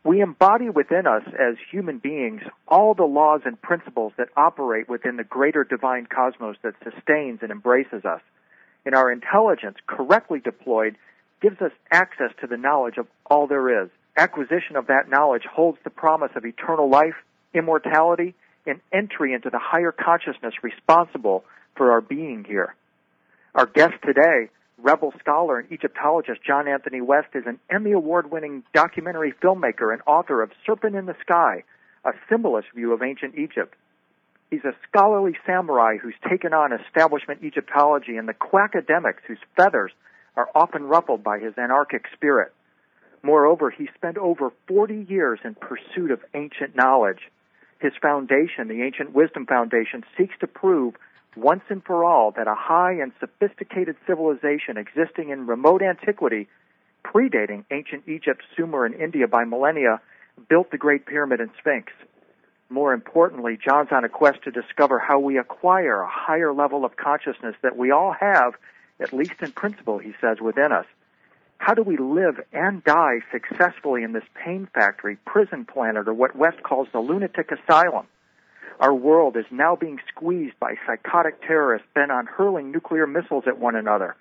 We embody within us as human beings all the laws and principles that operate within the greater divine cosmos that sustains and embraces us. And our intelligence, correctly deployed, gives us access to the knowledge of all there is. Acquisition of that knowledge holds the promise of eternal life, immortality, and entry into the higher consciousness responsible for our being here. Our guest today, rebel scholar and Egyptologist John Anthony West, is an Emmy Award-winning documentary filmmaker and author of Serpent in the Sky, a symbolist view of ancient Egypt. He's a scholarly samurai who's taken on establishment Egyptology and the quackademics whose feathers are often ruffled by his anarchic spirit. Moreover, he spent over 40 years in pursuit of ancient knowledge. His foundation, the Ancient Wisdom Foundation, seeks to prove once and for all that a high and sophisticated civilization existing in remote antiquity, predating ancient Egypt, Sumer, and India by millennia, built the Great Pyramid and Sphinx. More importantly, John's on a quest to discover how we acquire a higher level of consciousness that we all have, at least in principle, he says, within us. How do we live and die successfully in this pain factory, prison planet, or what West calls the lunatic asylum? Our world is now being squeezed by psychotic terrorists bent on hurling nuclear missiles at one another.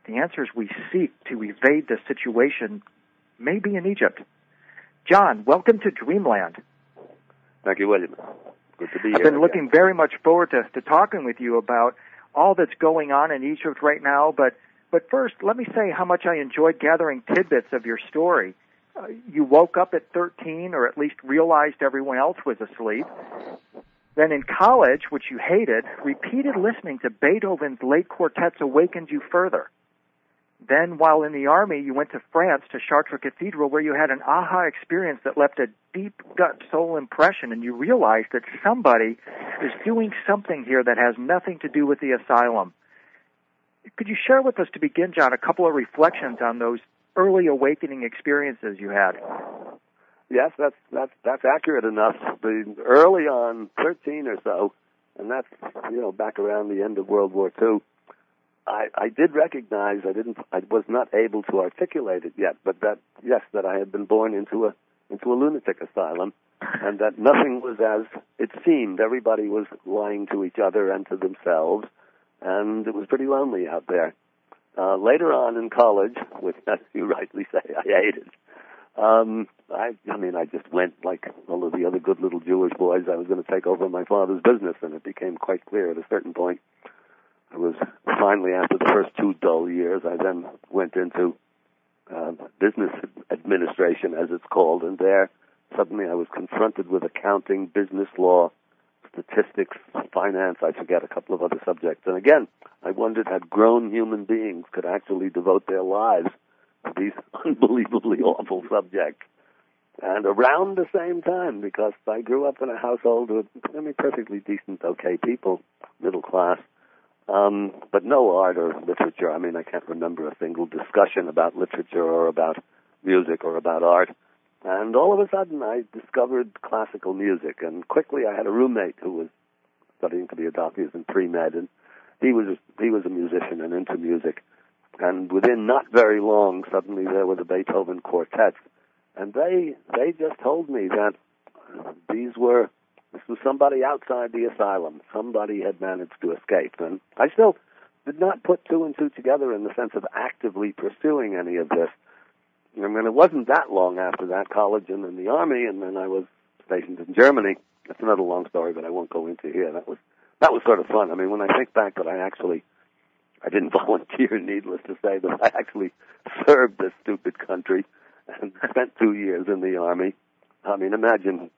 The answers we seek to evade this situation may be in Egypt. John, welcome to Dreamland. Thank you, William. Good to be here. I've been looking very much forward to talking with you about all that's going on in Egypt right now, but first, let me say how much I enjoyed gathering tidbits of your story. You woke up at 13, or at least realized everyone else was asleep. Then in college, which you hated, repeated listening to Beethoven's late quartets awakened you further. Then, while in the Army, you went to France to Chartres Cathedral, where you had an aha experience that left a deep gut soul impression, and you realized that somebody is doing something here that has nothing to do with the asylum. Could you share with us, to begin, John, a couple of reflections on those early awakening experiences you had? Yes, that's accurate enough. Early on, 13 or so, and that's back around the end of World War II. I did recognize I was not able to articulate it yet, but that I had been born into a lunatic asylum, and that nothing was as it seemed. Everybody was lying to each other and to themselves, and it was pretty lonely out there. Later on in college, which, as you rightly say, I hated. I just went like all of the other good little Jewish boys. I was going to take over my father's business, and it became quite clear at a certain point. I was finally, after the first 2 dull years, I then went into business administration, as it's called, and there suddenly I was confronted with accounting, business law, statistics, finance, I forget, a couple of other subjects. And again, I wondered how grown human beings could actually devote their lives to these unbelievably awful subjects. And around the same time, because I grew up in a household with, perfectly decent, okay people, middle class, but no art or literature. I can't remember a single discussion about literature or about music or about art. And all of a sudden, I discovered classical music. And quickly, I had a roommate who was studying to be a doctor. He was in pre-med, and he was a musician and into music. And within not very long, suddenly there were the Beethoven quartets. And they just told me that this was somebody outside the asylum. Somebody had managed to escape. And I still did not put 2 and 2 together in the sense of actively pursuing any of this. It wasn't that long after that, college and in the Army, and then I was stationed in Germany. That's another long story, but I won't go into here. That was sort of fun. When I think back that I didn't volunteer, needless to say, but I actually served this stupid country and spent 2 years in the Army. Imagine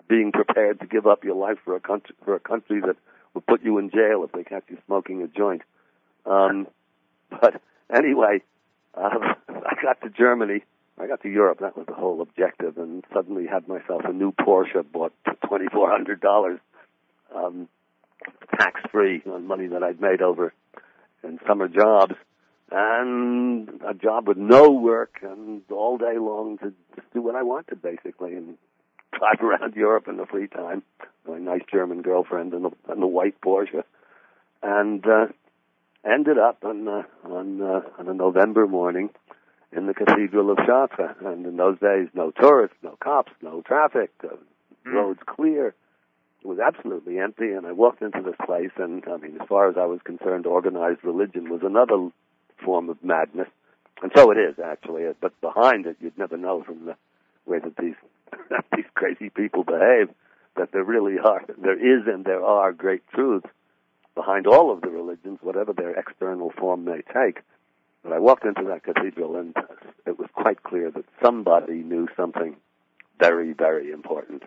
being prepared to give up your life for a country that would put you in jail if they catch you smoking a joint. But anyway, I got to Germany. I got to Europe. That was the whole objective, and suddenly had myself a new Porsche bought for $2,400, tax-free on money that I'd made over in summer jobs, and a job with no work and all day long to just do what I wanted, basically, and drive around Europe in the free time. My nice German girlfriend and the white Porsche, and ended up on a November morning in the Cathedral of Chartres. And in those days, no tourists, no cops, no traffic, roads clear. It was absolutely empty, and I walked into this place, and, I mean, as far as I was concerned, organized religion was another form of madness. And so it is, actually. But behind it, you'd never know from the way that these crazy people behave that there is and there are great truths behind all of the religions, whatever their external form may take. But I walked into that cathedral, and it was quite clear that somebody knew something very, very important.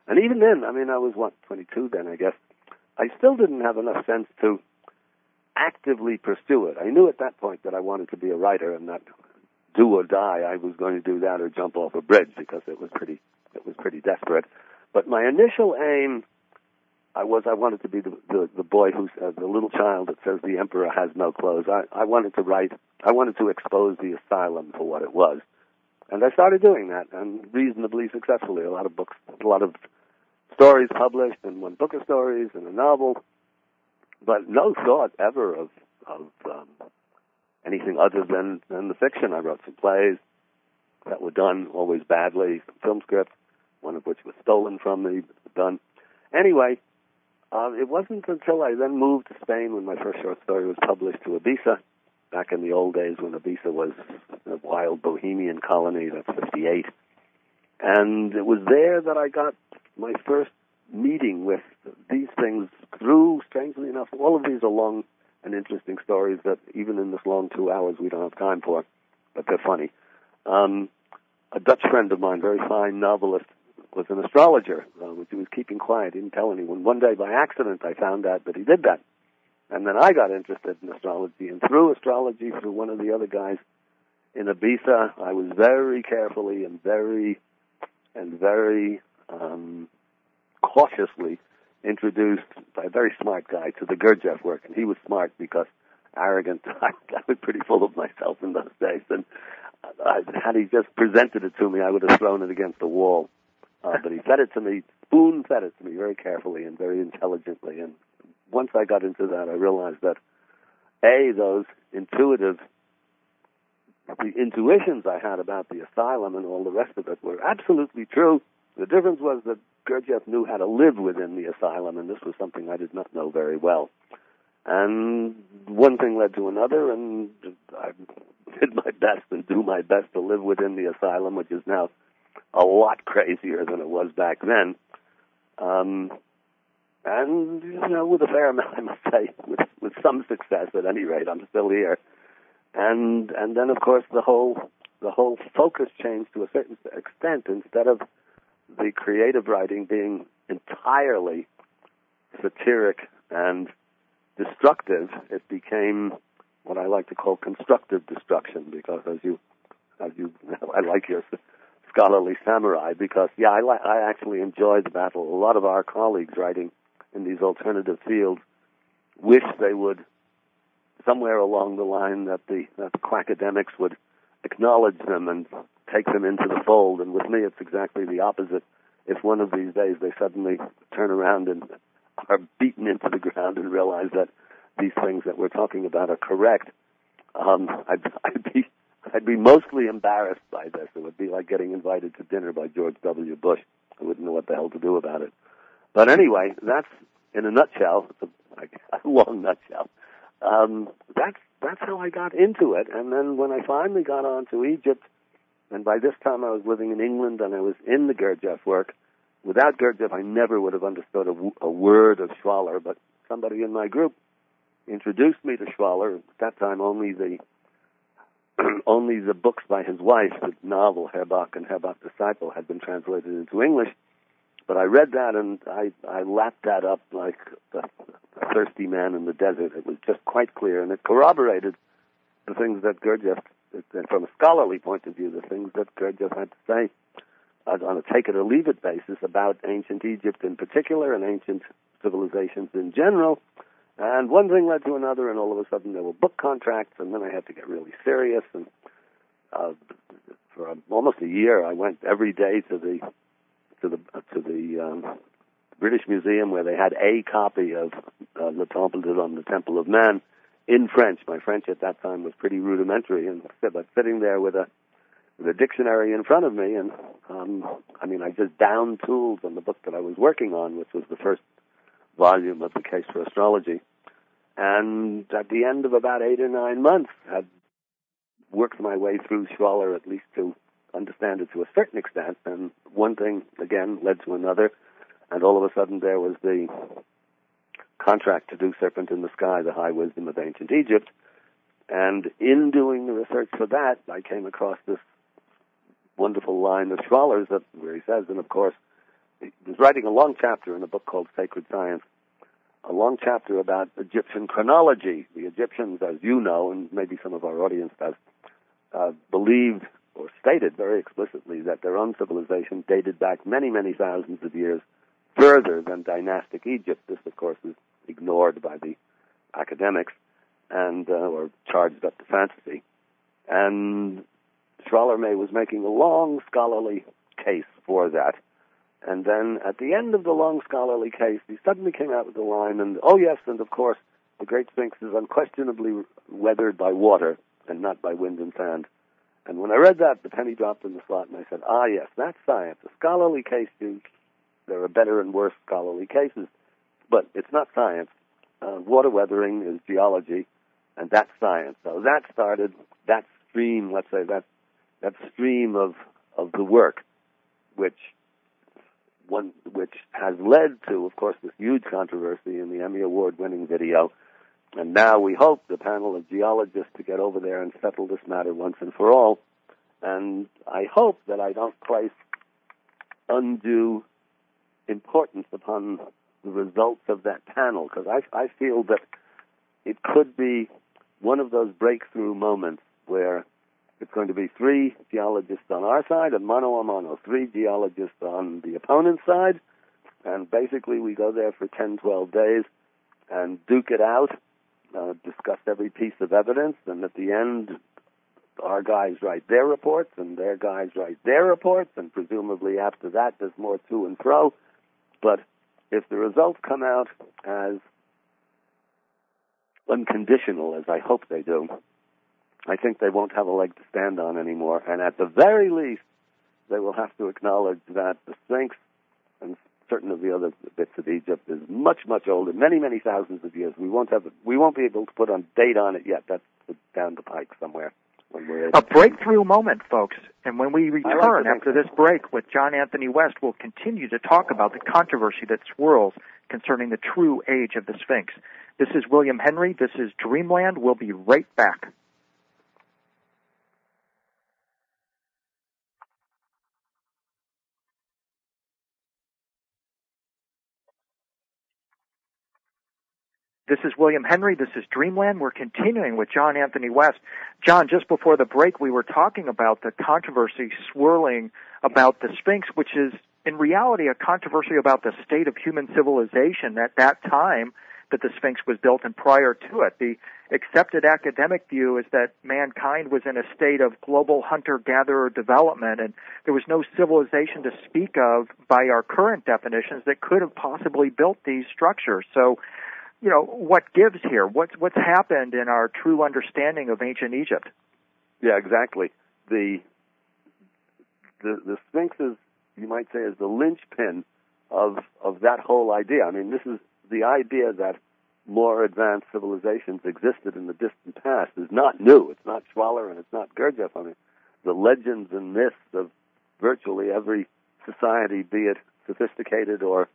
And even then, I mean, I was, 22 then, I guess, I still didn't have enough sense to actively pursue it. I knew at that point that I wanted to be a writer, and that do or die, I was going to do that or jump off a bridge, because it was pretty desperate. But my initial aim, I wanted to be the boy who's the little child that says the emperor has no clothes. I wanted to write. I wanted to expose the asylum for what it was, and I started doing that, and reasonably successfully. A lot of books, a lot of stories published, and one book of stories and a novel, but no thought ever of anything other than the fiction. I wrote some plays that were done always badly, some film scripts, one of which was stolen from me, done. Anyway, it wasn't until I then moved to Spain when my first short story was published to Ibiza, back in the old days when Ibiza was a wild bohemian colony. That's 58. And it was there that I got my first meeting with these things through, strangely enough, all of these are long and interesting stories that even in this long 2 hours we don't have time for, but they're funny. A Dutch friend of mine, very fine novelist, was an astrologer, which he was keeping quiet, didn't tell anyone. One day, by accident, I found out that he did that. And then I got interested in astrology, and through astrology, through one of the other guys in Ibiza, I was very carefully and very cautiously introduced by a very smart guy to the Gurdjieff work. And he was smart because arrogant. I was pretty full of myself in those days. And had he just presented it to me, I would have thrown it against the wall. But he fed it to me, spoon-fed it to me very carefully and very intelligently. And once I got into that, I realized that, those the intuitions I had about the asylum and all the rest of it were absolutely true. The difference was that Gurdjieff knew how to live within the asylum, and this was something I did not know very well. And one thing led to another, and I did my best and do my best to live within the asylum, which is now a lot crazier than it was back then. And, with a fair amount, I must say, with some success at any rate, I'm still here. And then, of course, the whole focus changed to a certain extent. Instead of the creative writing being entirely satiric and destructive, it became what I like to call constructive destruction, because I like your scholarly samurai, because, I actually enjoy the battle. A lot of our colleagues writing in these alternative fields wish they would, somewhere along the line, that the quackademics would acknowledge them and take them into the fold. And with me, it's exactly the opposite. If one of these days they suddenly turn around and are beaten into the ground and realize that these things that we're talking about are correct, I'd be mostly embarrassed by this. It would be like getting invited to dinner by George W. Bush. I wouldn't know what the hell to do about it. But anyway, that's, in a nutshell, a long nutshell. That's how I got into it. And then when I finally got on to Egypt, and by this time I was living in England and I was in the Gurdjieff work. Without Gurdjieff, I never would have understood a word of Schwaller, but somebody in my group introduced me to Schwaller. At that time, only the books by his wife, the novel Herbach and Herbach Disciple, had been translated into English. But I read that, and I lapped that up like a thirsty man in the desert. It was just quite clear, and it corroborated the things that Gurdjieff, from a scholarly point of view, the things that Gurdjieff had to say on a take-it-or-leave-it basis about ancient Egypt in particular and ancient civilizations in general. And one thing led to another, and all of a sudden there were book contracts, and then I had to get really serious. And for almost a year, I went every day to the British Museum, where they had a copy of Le Temple de l'Homme, the Temple of Man, in French. My French at that time was pretty rudimentary, but sitting there with a dictionary in front of me, and I just downed tools on the book that I was working on, which was the first volume of the Case for Astrology. And at the end of about 8 or 9 months, had worked my way through Schwaller, at least to understand it to a certain extent. And one thing, again, led to another. And all of a sudden there was the contract to do Serpent in the Sky, the High Wisdom of Ancient Egypt. And in doing the research for that, I came across this wonderful line of Schwaller's where he says, and of course, he was writing a long chapter in a book called Sacred Science, a long chapter about Egyptian chronology. The Egyptians, as you know, and maybe some of our audience does, believed or stated very explicitly that their own civilization dated back many, many thousands of years further than dynastic Egypt. This, of course, is ignored by the academics and or charged up to fantasy. And Schwaller was making a long scholarly case for that. And then at the end of the long scholarly case, he suddenly came out with the line, and oh yes, and of course, the Great Sphinx is unquestionably weathered by water and not by wind and sand. And when I read that, the penny dropped in the slot, and I said, ah yes, that's science. A scholarly case, there are better and worse scholarly cases, but it's not science. Water weathering is geology, and that's science. So that started that stream, let's say, that stream of the work, which has led to, of course, this huge controversy in the Emmy Award-winning video. And now we hope the panel of geologists to get over there and settle this matter once and for all. And I hope that I don't place undue importance upon the results of that panel, because I feel that it could be one of those breakthrough moments where it's going to be 3 geologists on our side and mano a mano, 3 geologists on the opponent's side, and basically we go there for 10, 12 days and duke it out, discuss every piece of evidence, and at the end our guys write their reports and their guys write their reports, and presumably after that there's more to and fro. But if the results come out as unconditional as I hope they do, I think they won't have a leg to stand on anymore. And at the very least, they will have to acknowledge that the Sphinx and certain of the other bits of Egypt is much, much older, many, many thousands of years. We won't be able to put a date on it yet. That's down the pike somewhere. A breakthrough moment, folks. And when we return after this break with John Anthony West, we'll continue to talk about the controversy that swirls concerning the true age of the Sphinx. This is William Henry. This is Dreamland. We'll be right back. This is William Henry. This is Dreamland. We're continuing with John Anthony West. John, just before the break, we were talking about the controversy swirling about the Sphinx, which is in reality a controversy about the state of human civilization at that time that the Sphinx was built and prior to it. The accepted academic view is that mankind was in a state of global hunter-gatherer development, and there was no civilization to speak of by our current definitions that could have possibly built these structures. So, you know, what gives here? What's happened in our true understanding of ancient Egypt? Yeah, exactly. The Sphinx is, you might say, is the linchpin of that whole idea. I mean, this is the idea that more advanced civilizations existed in the distant past is not new. It's not Schwaller and it's not Gurdjieff. I mean, the legends and myths of virtually every society, be it sophisticated or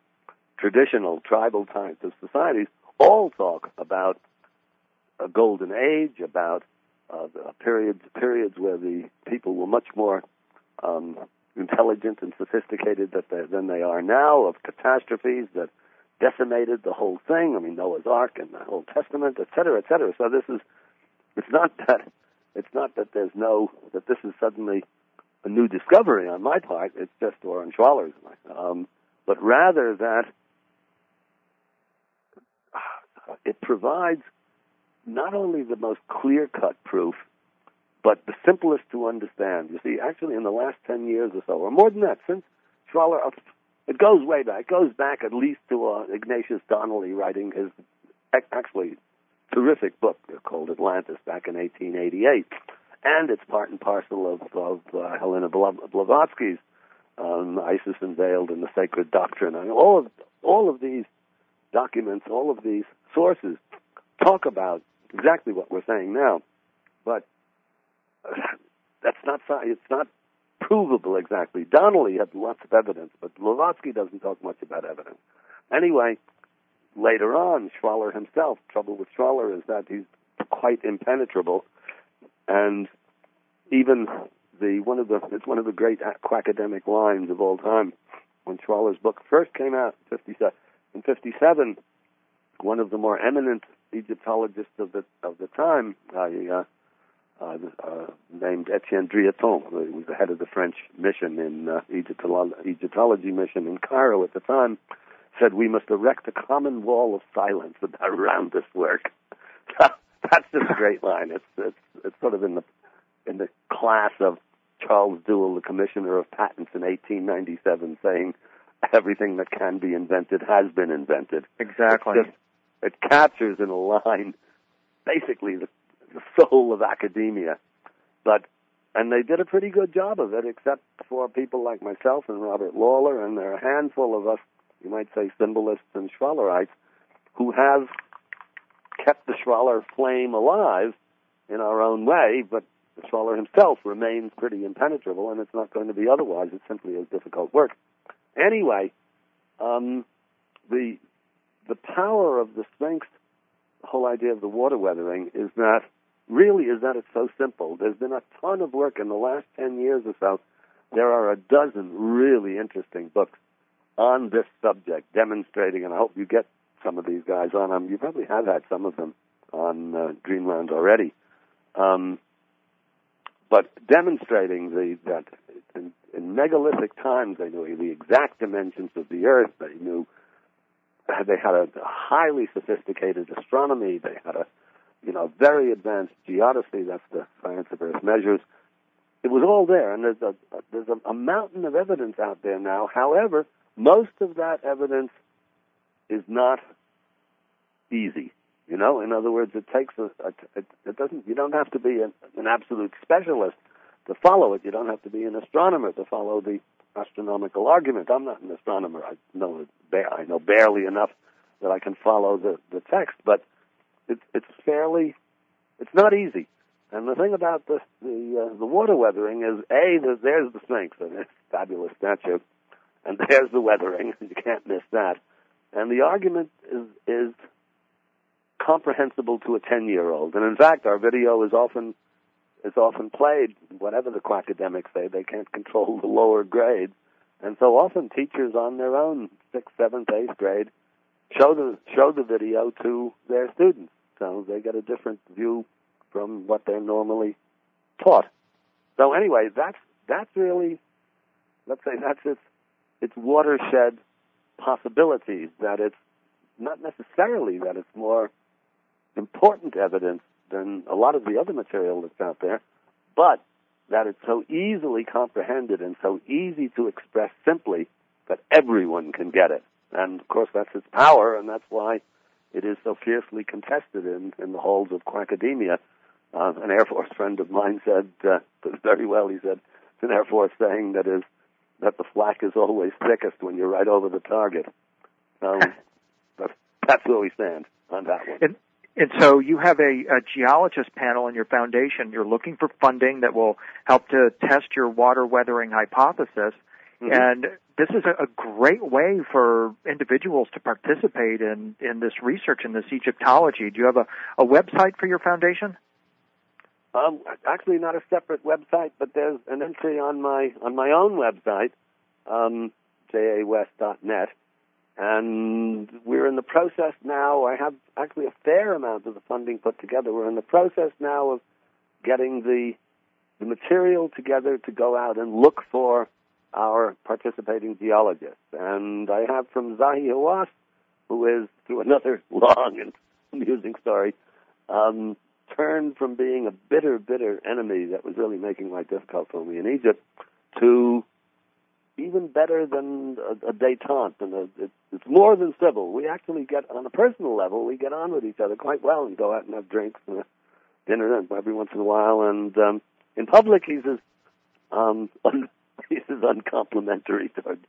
traditional tribal types of societies, all talk about a golden age, about periods where the people were much more intelligent and sophisticated than they are now, of catastrophes that decimated the whole thing. I mean, Noah's Ark and the Old Testament, et cetera, et cetera. So it's not that this is suddenly a new discovery on my part. It's just, or on Schwaller's, but rather that it provides not only the most clear-cut proof, but the simplest to understand. You see, actually in the last 10 years or so, or more than that, since Schwaller, it goes way back. It goes back at least to Ignatius Donnelly writing his, actually terrific book called Atlantis back in 1888. And it's part and parcel of Helena Blavatsky's Isis Unveiled and the Sacred Doctrine. And all of these documents, all of these sources talk about exactly what we're saying now. But it's not provable exactly. Donnelly had lots of evidence, but Blavatsky doesn't talk much about evidence. Anyway, later on, Schwaller himself, trouble with Schwaller is that he's quite impenetrable, and even it's one of the great quackademic lines of all time. When Schwaller's book first came out in 57, one of the more eminent Egyptologists of the time, named Etienne Drieton, who was the head of the French mission in Egyptology mission in Cairo at the time, said we must erect a common wall of silence around this work. That's just a great line. It's sort of in the class of Charles Dewell, the Commissioner of Patents in 1897, saying everything that can be invented has been invented. Exactly. It captures in a line basically the soul of academia. And they did a pretty good job of it, except for people like myself and Robert Lawler, and there are a handful of us, you might say symbolists and Schwallerites, who have kept the Schwaller flame alive in our own way, but Schwaller himself remains pretty impenetrable, and it's not going to be otherwise. It simply is difficult work. Anyway, the power of the Sphinx, the whole idea of the water weathering, is that it's so simple. There's been a ton of work in the last 10 years or so. There are a dozen really interesting books on this subject demonstrating, and I hope you get some of these guys on them. You probably have had some of them on Dreamland already. But demonstrating that in megalithic times they knew the exact dimensions of the Earth. They had a highly sophisticated astronomy. They had a very advanced geodesy. That's the science of Earth measures. It was all there, and there's a mountain of evidence out there now. However, most of that evidence is not easy. In other words, it takes you don't have to be an absolute specialist to follow it. You don't have to be an astronomer to follow the astronomical argument. I'm not an astronomer. I know barely enough that I can follow the text, but it's not easy. And the thing about the water weathering is, there's the Sphinx, and it's a fabulous statue, and there's the weathering, and you can't miss that. And the argument is comprehensible to a 10-year-old. And in fact, our video is often played. Whatever the quackademics say, they can't control the lower grades, and so often teachers on their own 6th, 7th, 8th grade show the video to their students, so they get a different view from what they're normally taught. So anyway, that's really, let's say, that's its watershed possibilities. That it's not necessarily that it's more important evidence than a lot of the other material that's out there, but that it's so easily comprehended and so easy to express simply that everyone can get it. And, of course, that's its power, and that's why it is so fiercely contested in the halls of quackademia. An Air Force friend of mine said, very well, he said, it's an Air Force saying that the flak is always thickest when you're right over the target. That's where we stand on that one. And so you have a geologist panel in your foundation. You're looking for funding that will help to test your water weathering hypothesis. Mm-hmm. And this is a great way for individuals to participate in this research, in this Egyptology. Do you have a website for your foundation? Actually, not a separate website, but there's an entry on my own website, jawest.net. And we're in the process now. I have actually a fair amount of the funding put together. We're in the process now of getting the material together to go out and look for our participating geologists. And I have from Zahi Hawass, who is, through another long and amusing story, turned from being a bitter enemy that was really making life difficult for me in Egypt to even better than a détente, and it's more than civil. We actually get, on a personal level, we get on with each other quite well and go out and have drinks and dinner every once in a while. And in public, he's as uncomplimentary toward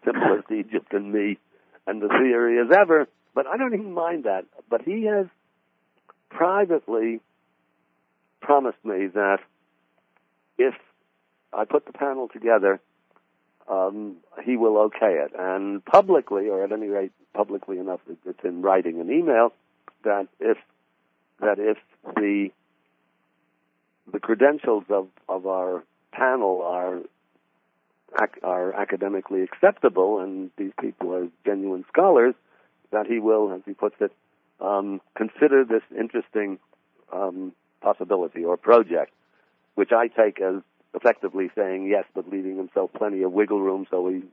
simplest Egypt and me and the theory as ever. But I don't even mind that. But he has privately promised me that if I put the panel together, he will okay it. And publicly, or at any rate publicly enough, it's in writing an email, that if the credentials of our panel are academically acceptable and these people are genuine scholars, that he will, as he puts it, consider this interesting possibility or project, which I take as effectively saying yes, but leaving himself plenty of wiggle room so he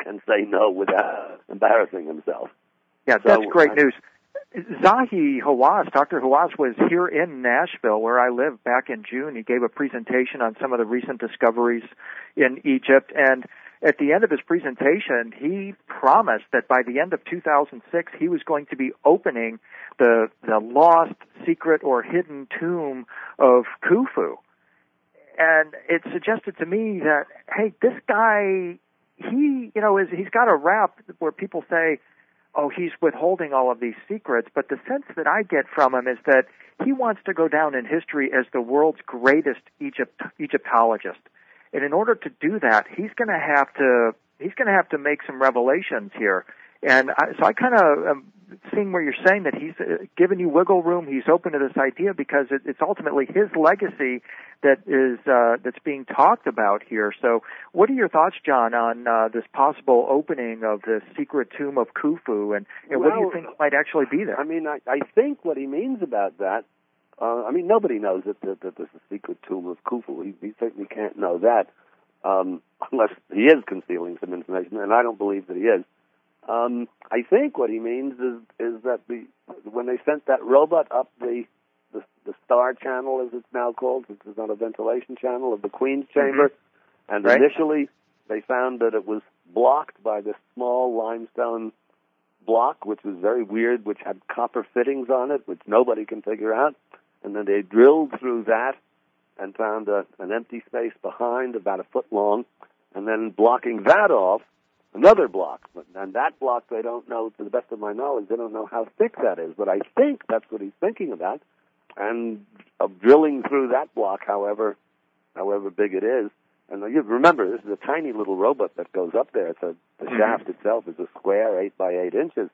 can say no without embarrassing himself. Yeah, that's great news. Zahi Hawass, Dr. Hawass, was here in Nashville, where I live, back in June. He gave a presentation on some of the recent discoveries in Egypt, and at the end of his presentation, he promised that by the end of 2006, he was going to be opening the lost, secret, or hidden tomb of Khufu. And it suggested to me that, hey, this guy, he's got a rap where people say, oh, he's withholding all of these secrets, but the sense that I get from him is that he wants to go down in history as the world's greatest Egyptologist. And in order to do that, he's going to have to make some revelations here. And so I kind of am seeing where you're saying that he's given you wiggle room. He's open to this idea because it's ultimately his legacy that's being talked about here. So what are your thoughts, John, on this possible opening of the secret tomb of Khufu, and what do you think might actually be there? I mean, I think what he means about that, nobody knows that there's a secret tomb of Khufu. He certainly can't know that unless he is concealing some information, and I don't believe that he is. I think what he means is that when they sent that robot up the star channel, as it's now called, which is not a ventilation channel, of the Queen's chamber, and initially they found that it was blocked by this small limestone block, which was very weird, which had copper fittings on it, which nobody can figure out. And then they drilled through that and found an empty space behind, about a foot long, and then blocking that off, another block. And that block, they don't know, to the best of my knowledge, they don't know how thick that is. But I think that's what he's thinking about. And of drilling through that block, however big it is. And you remember, this is a tiny little robot that goes up there. The shaft itself is a square 8 by 8 inches.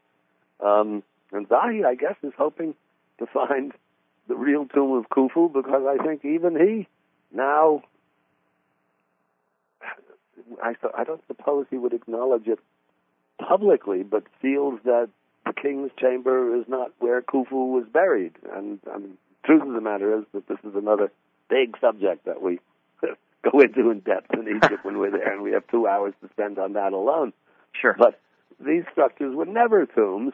And Zahi, I guess, is hoping to find the real tomb of Khufu, because I think even he now, I don't suppose he would acknowledge it publicly, but feels that the king's chamber is not where Khufu was buried. And truth of the matter is that this is another big subject that we go into in depth in Egypt when we're there, and we have 2 hours to spend on that alone. Sure. But these structures were never tombs.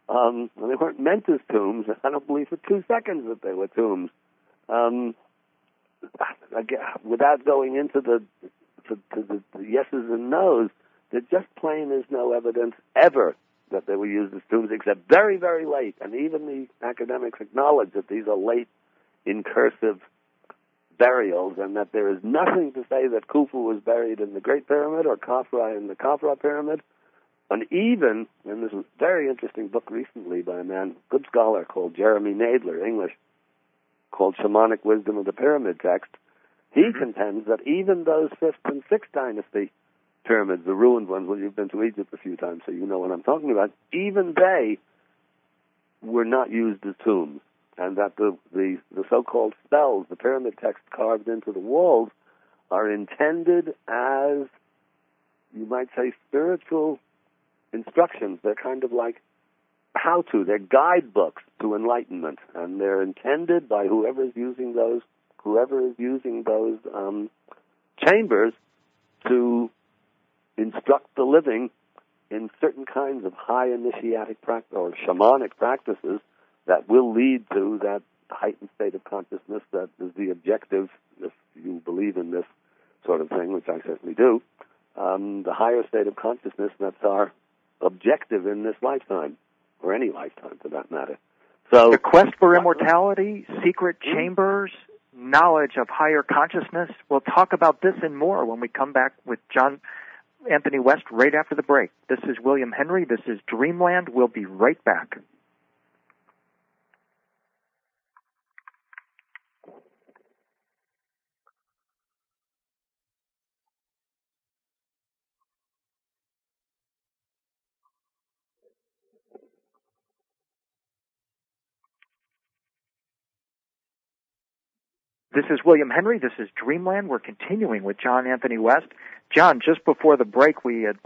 And they weren't meant as tombs. I don't believe for 2 seconds that they were tombs. Without going into the yeses and nos, there just plain is no evidence ever that they were used as tombs, except very, very late. And even the academics acknowledge that these are late incursive burials, and that there is nothing to say that Khufu was buried in the Great Pyramid or Khafra in the Khafra Pyramid. And even, and this was a very interesting book recently by a man, good scholar, called Jeremy Nadler, English, called Shamanic Wisdom of the Pyramid Text, he contends that even those 5th and 6th dynasty pyramids, the ruined ones, well, you've been to Egypt a few times, so you know what I'm talking about, even they were not used as tombs, and that the so-called spells, the pyramid text carved into the walls, are intended as, you might say, spiritual instructions. They're kind of like how-to. They're guidebooks to enlightenment, and they're intended by whoever is using those chambers to instruct the living in certain kinds of high initiatic practice or shamanic practices that will lead to that heightened state of consciousness that is the objective, if you believe in this sort of thing, which I certainly do, the higher state of consciousness that's our objective in this lifetime, or any lifetime for that matter. So the quest for immortality, secret chambers, knowledge of higher consciousness. We'll talk about this and more when we come back with John Anthony West right after the break. This is William Henry. This is Dreamland. We'll be right back. This is William Henry. This is Dreamland. We're continuing with John Anthony West. John, just before the break, we had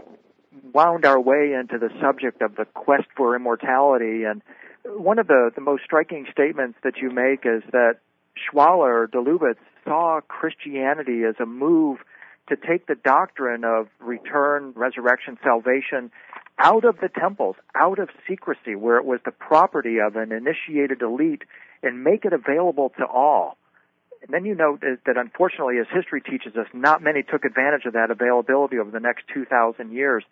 wound our way into the subject of the quest for immortality, and one of the most striking statements that you make is that Schwaller, de Lubitz, saw Christianity as a move to take the doctrine of return, resurrection, salvation out of the temples, out of secrecy, where it was the property of an initiated elite, and make it available to all. And then you note that unfortunately, as history teaches us, not many took advantage of that availability over the next 2,000 years.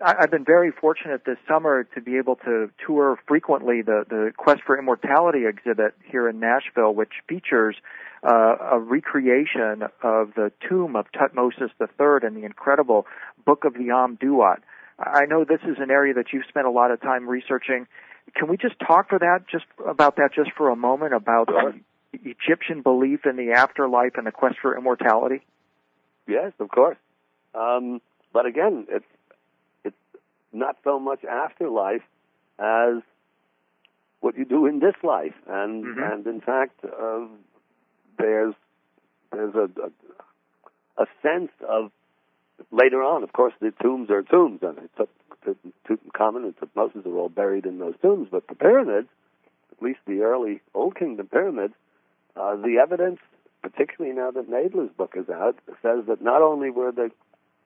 I've been very fortunate this summer to be able to tour frequently the Quest for Immortality exhibit here in Nashville, which features a recreation of the tomb of Tutmosis III and the incredible Book of the Am Duat. I know this is an area that you've spent a lot of time researching. Can we just talk about that for a moment, about the Egyptian belief in the afterlife and the quest for immortality? Yes, of course. But again, it's not so much afterlife as what you do in this life, and in fact, there's a sense of later on. Of course, the tombs are tombs, and Tutankhamun and Tutmosis are all buried in those tombs. But the pyramids, at least the early Old Kingdom pyramids, the evidence, particularly now that Nadler's book is out, says that not only were the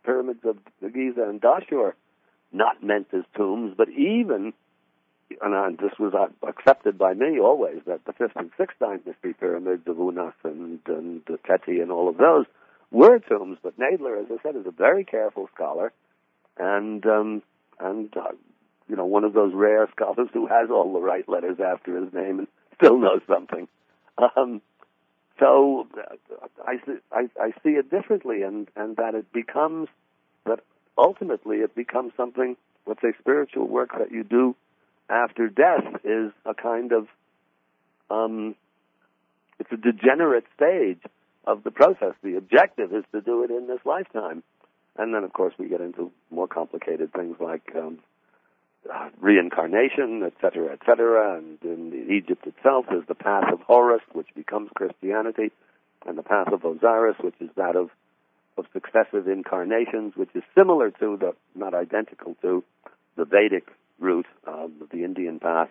pyramids of Giza and Dashur not meant as tombs, but even, and this was accepted by me always, that the 5th and 6th dynasty pyramids of Unas and Teti and all of those were tombs. But Nadler, as I said, is a very careful scholar, and one of those rare scholars who has all the right letters after his name and still knows something. So I see it differently, and that it becomes, that ultimately it becomes something, let's say spiritual work that you do after death is a kind of, it's a degenerate stage of the process. The objective is to do it in this lifetime. And then, of course, we get into more complicated things like reincarnation, et cetera, and in Egypt itself there's the path of Horus, which becomes Christianity, and the path of Osiris, which is that of successive incarnations, which is similar to, not identical to, the Vedic route, the Indian path.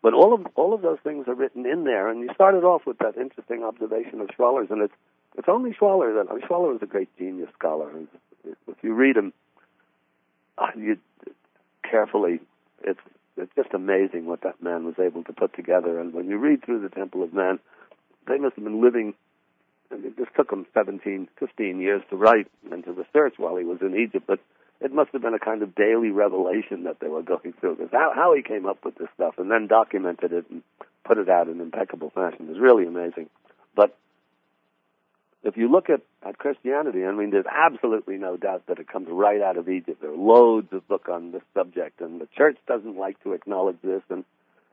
But all of those things are written in there, and you started off with that interesting observation of Schwaller's, and it's only Schwaller that, Schwaller was a great genius scholar, and if you read him, you carefully, it's just amazing what that man was able to put together. And when you read through the Temple of Man, they must have been living, and it just took him 15 years to write and to research while he was in Egypt, but it must have been a kind of daily revelation that they were going through. Because how he came up with this stuff and then documented it and put it out in impeccable fashion is really amazing. But if you look at Christianity, there's absolutely no doubt that it comes right out of Egypt. There are loads of books on this subject, and the church doesn't like to acknowledge this, and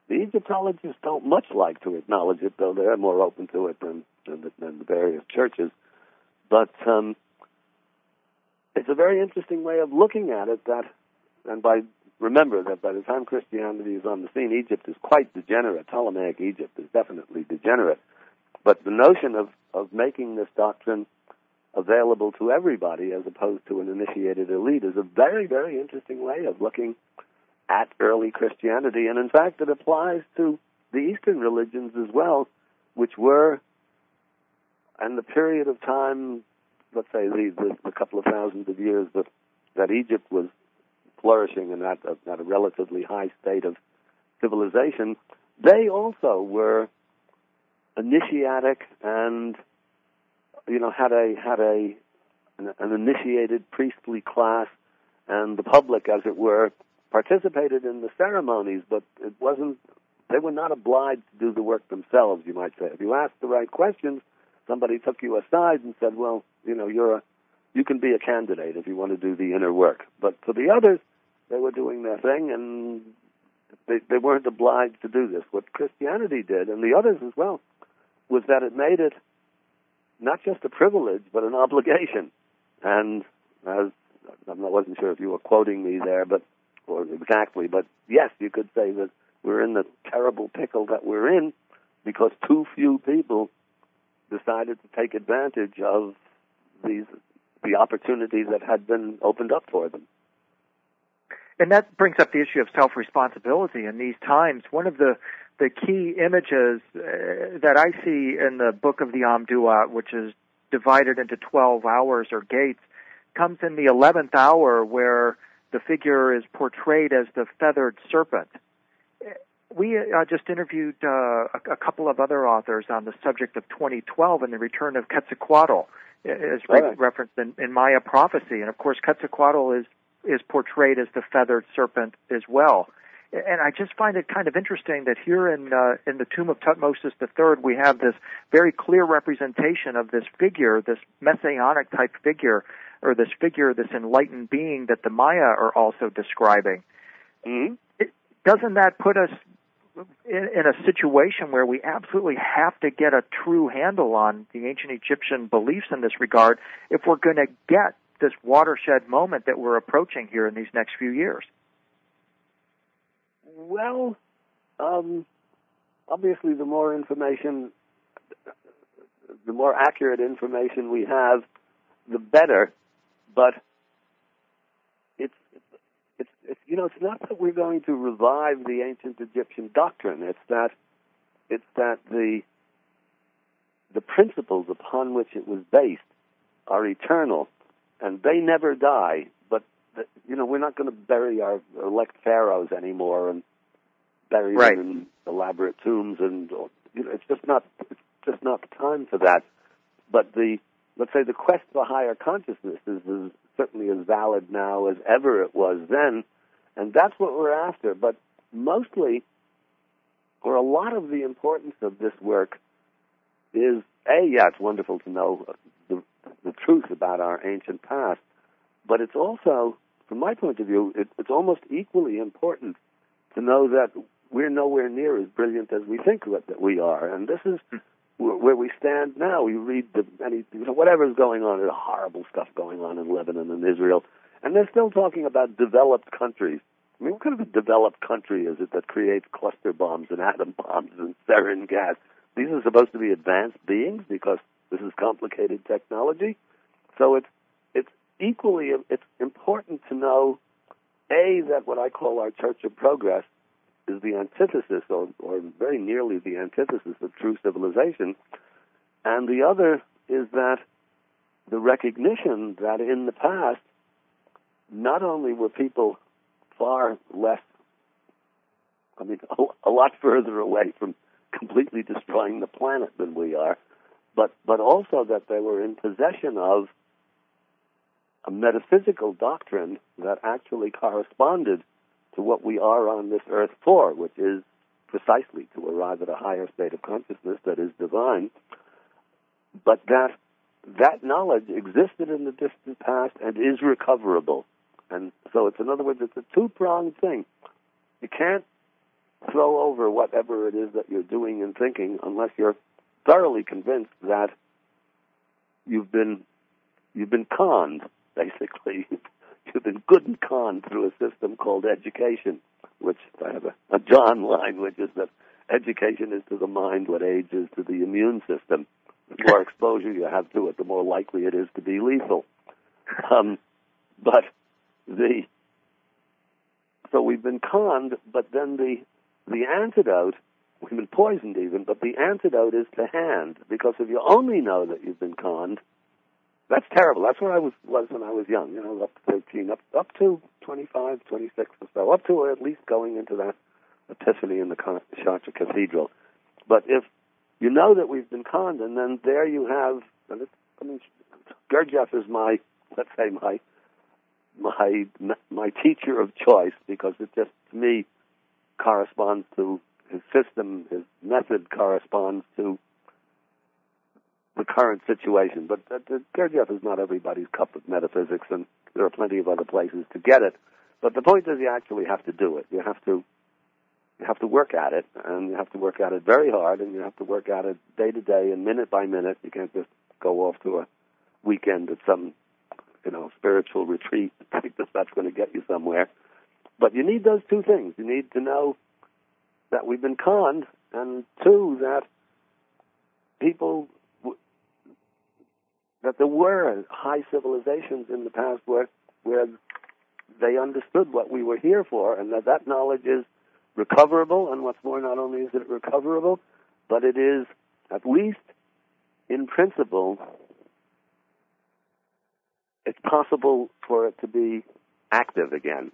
the Egyptologists don't much like to acknowledge it, though they're more open to it than the various churches. But it's a very interesting way of looking at it, remember that by the time Christianity is on the scene, Egypt is quite degenerate. Ptolemaic Egypt is definitely degenerate. But the notion of making this doctrine available to everybody as opposed to an initiated elite is a very, very interesting way of looking at early Christianity. And in fact, it applies to the Eastern religions as well, which were, in the period of time, let's say the couple of thousands of years that Egypt was flourishing and at a relatively high state of civilization, they also were initiatic and had a an initiated priestly class, and the public, as it were, participated in the ceremonies, but it wasn't. They were not obliged to do the work themselves, you might say. If you asked the right questions, somebody took you aside and said, well, you can be a candidate if you want to do the inner work. But for the others, they were doing their thing, and they weren't obliged to do this. What Christianity did, and the others as well, was that it made it not just a privilege, but an obligation. And as I wasn't sure if you were quoting me there, or exactly, but yes, you could say that we're in the terrible pickle that we're in because too few people decided to take advantage of the opportunities that had been opened up for them. And that brings up the issue of self-responsibility in these times. One of the key images that I see in the Book of the Amduat, which is divided into 12 hours or gates, comes in the 11th hour where the figure is portrayed as the feathered serpent. We just interviewed a couple of other authors on the subject of 2012 and the return of Quetzalcoatl, as referenced in Maya prophecy. And, of course, Quetzalcoatl is portrayed as the feathered serpent as well. And I just find it kind of interesting that here in the tomb of Tutmosis III, we have this very clear representation of this figure, this messianic-type figure, or this figure, this enlightened being that the Maya are also describing. Mm-hmm. Doesn't that put us in a situation where we absolutely have to get a true handle on the ancient Egyptian beliefs in this regard if we're going to get this watershed moment that we're approaching here in these next few years? Well, obviously the more accurate information we have, the better. But it's not that we're going to revive the ancient Egyptian doctrine. It's that the principles upon which it was based are eternal, and they never die. But we're not going to bury our elect pharaohs anymore and bury them in elaborate tombs, and it's just not the time for that. But let's say the quest for higher consciousness is certainly as valid now as ever it was then, and that's what we're after. But mostly, or a lot of the importance of this work is, it's wonderful to know the truth about our ancient past, but it's also, from my point of view, it's almost equally important to know that we're nowhere near as brilliant as we think that we are, and this is where we stand now. We read whatever's going on, there's horrible stuff going on in Lebanon and Israel, and they're still talking about developed countries. I mean, what kind of a developed country is it that creates cluster bombs and atom bombs and sarin gas? These are supposed to be advanced beings because this is complicated technology. So it's equally important to know, that what I call our Church of Progress is the antithesis, or very nearly the antithesis of true civilization, and the other is that the recognition that in the past, not only were people far less, a lot further away from completely destroying the planet than we are, but also that they were in possession of a metaphysical doctrine that actually corresponded to what we are on this earth for, which is precisely to arrive at a higher state of consciousness that is divine, but that knowledge existed in the distant past and is recoverable. And so in other words, it's a two-pronged thing. You can't throw over whatever it is that you're doing and thinking unless you're thoroughly convinced that you've been conned, basically. You've been good and conned through a system called education, which I have a John line, which is that education is to the mind what age is to the immune system. The more exposure you have to it, the more likely it is to be lethal. So we've been conned, but then the antidote, we've been poisoned even, but the antidote is to hand, because if you only know that you've been conned, that's terrible. That's where I was when I was young, up to 13, up to 25, 26 or so, up to at least going into that epiphany in the Chartres Cathedral. But if you know that we've been conned, and then there you have, Gurdjieff is my, let's say, my teacher of choice, because it just, to me, corresponds to his system, his method corresponds to the current situation. But Gurdjieff is not everybody's cup of metaphysics, and there are plenty of other places to get it. But the point is, you actually have to do it. You have to work at it, and you have to work at it very hard, and you have to work at it day to day and minute by minute. You can't just go off to a weekend at some, spiritual retreat and think that that's going to get you somewhere. But you need those two things. You need to know that we've been conned, and two, that that there were high civilizations in the past where they understood what we were here for, and that knowledge is recoverable. And what's more, not only is it recoverable, but it is, at least in principle, it's possible for it to be active again.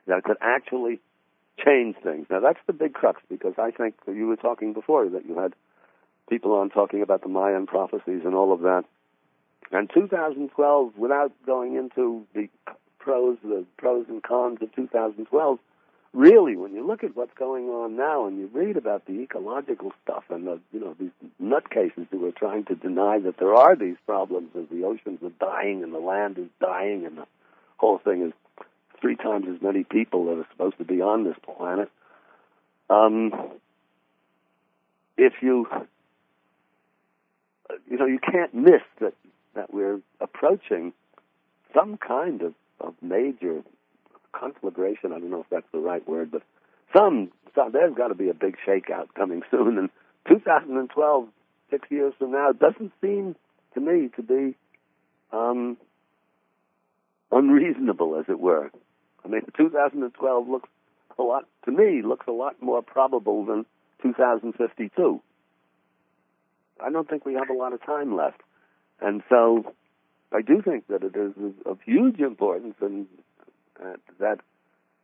That it could actually change things. Now, that's the big crux, because I think that you were talking before, that you had people on talking about the Mayan prophecies and all of that. And 2012, without going into the pros and cons of 2012, really, when you look at what's going on now and you read about the ecological stuff and these nutcases who are trying to deny that there are these problems, as the oceans are dying and the land is dying and the whole thing is 3 times as many people that are supposed to be on this planet. If you can't miss that we're approaching some kind of major conflagration. I don't know if that's the right word, but there's got to be a big shakeout coming soon. And 2012, 6 years from now, doesn't seem to me to be unreasonable, as it were. I mean, 2012 looks a lot more probable than 2052. I don't think we have a lot of time left. And so I do think that it is of huge importance and that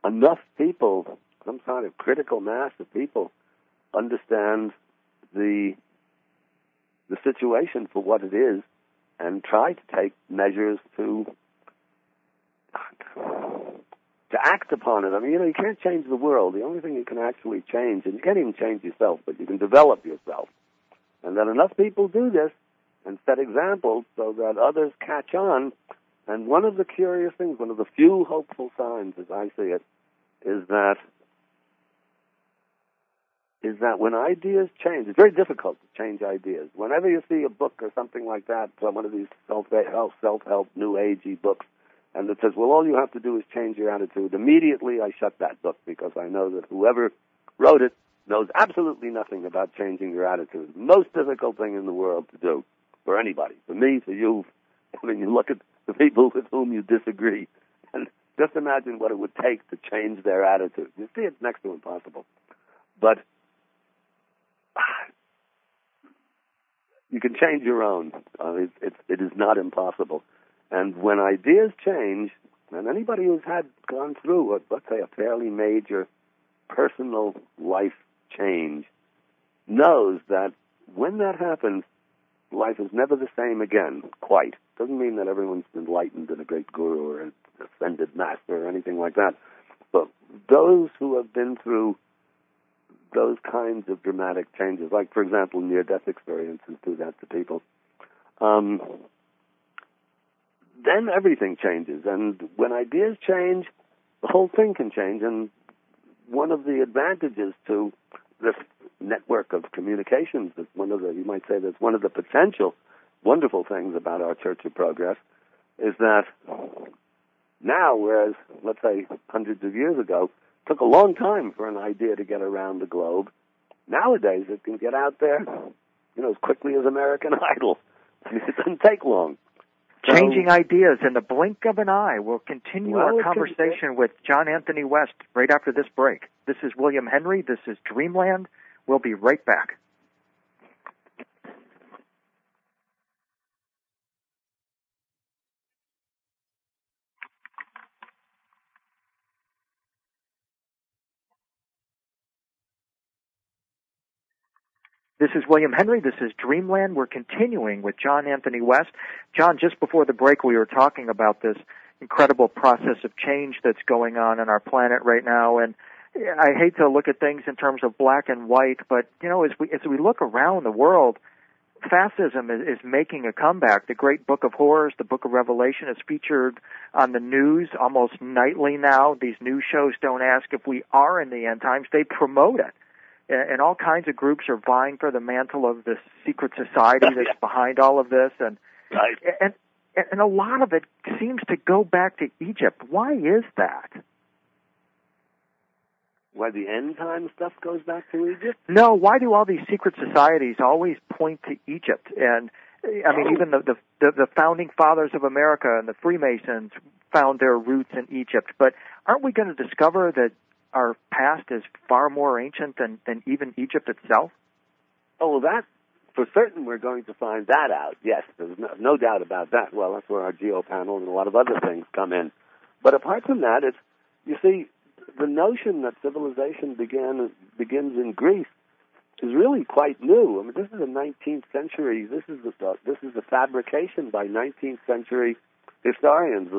enough people, some kind of critical mass of people, understand the situation for what it is and try to take measures to act upon it. I mean, you can't change the world. The only thing you can actually change, and you can't even change yourself, but you can develop yourself. And that enough people do this and set examples so that others catch on. And one of the curious things, one of the few hopeful signs, as I see it, is that when ideas change, it's very difficult to change ideas. Whenever you see a book or something like that, one of these self-help, new agey books, and it says, well, all you have to do is change your attitude, immediately I shut that book, because I know that whoever wrote it knows absolutely nothing about changing your attitude. The most difficult thing in the world to do for anybody, for me, for you. I mean, you look at the people with whom you disagree, and just imagine what it would take to change their attitude. You see, it's next to impossible. But you can change your own. It is not impossible. And when ideas change, and anybody who's gone through, let's say, a fairly major personal life change knows that when that happens, life is never the same again, quite. Doesn't mean that everyone's enlightened and a great guru or an ascended master or anything like that. But those who have been through those kinds of dramatic changes, like, for example, near-death experiences do that to people, then everything changes. And when ideas change, the whole thing can change. And one of the advantages to this network of communications, you might say that's one of the potential wonderful things about our Church of Progress, is that now, whereas, let's say, hundreds of years ago, it took a long time for an idea to get around the globe, nowadays it can get out there, as quickly as American Idol. It doesn't take long. Changing ideas in the blink of an eye. We'll continue our conversation with John Anthony West right after this break. This is William Henry. This is Dreamland. We'll be right back. This is William Henry. This is Dreamland. We're continuing with John Anthony West. John, just before the break, we were talking about this incredible process of change that's going on our planet right now. And I hate to look at things in terms of black and white, but, you know, as we look around the world, fascism is making a comeback. The great Book of Horrors, the Book of Revelation, is featured on the news almost nightly now. These news shows don't ask if we are in the end times. They promote it. And all kinds of groups are vying for the mantle of this secret society that's behind all of this. And, right. and a lot of it seems to go back to Egypt. Why is that? Why the end time stuff goes back to Egypt? No, why do all these secret societies always point to Egypt? And I mean, even the founding fathers of America and the Freemasons found their roots in Egypt. But aren't we going to discover that our past is far more ancient than even Egypt itself? Oh, well, that, for certain, we're going to find that out. Yes, there's no doubt about that. Well, that's where our geopanel and a lot of other things come in. But apart from that, you see, the notion that civilization begins in Greece is really quite new. I mean, this is the 19th century. This is a fabrication by 19th century historians.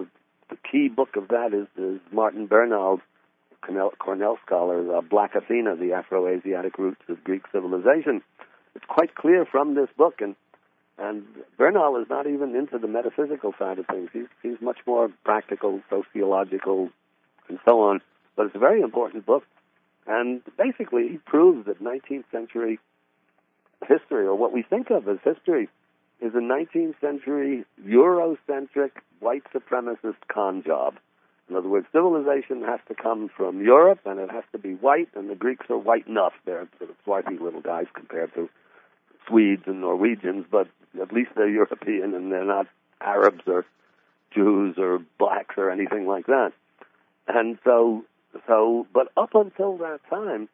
The key book of that is Martin Bernald's Cornell scholar, Black Athena, the Afro-Asiatic Roots of Greek Civilization. It's quite clear from this book, and Bernal is not even into the metaphysical side of things. He's much more practical, sociological, and so on. But it's a very important book, and basically he proves that 19th century history, or what we think of as history, is a 19th century Eurocentric white supremacist con job. In other words, civilization has to come from Europe, and it has to be white, and the Greeks are white enough. They're sort of swarthy little guys compared to Swedes and Norwegians, but at least they're European, and they're not Arabs or Jews or blacks or anything like that. And but up until that time,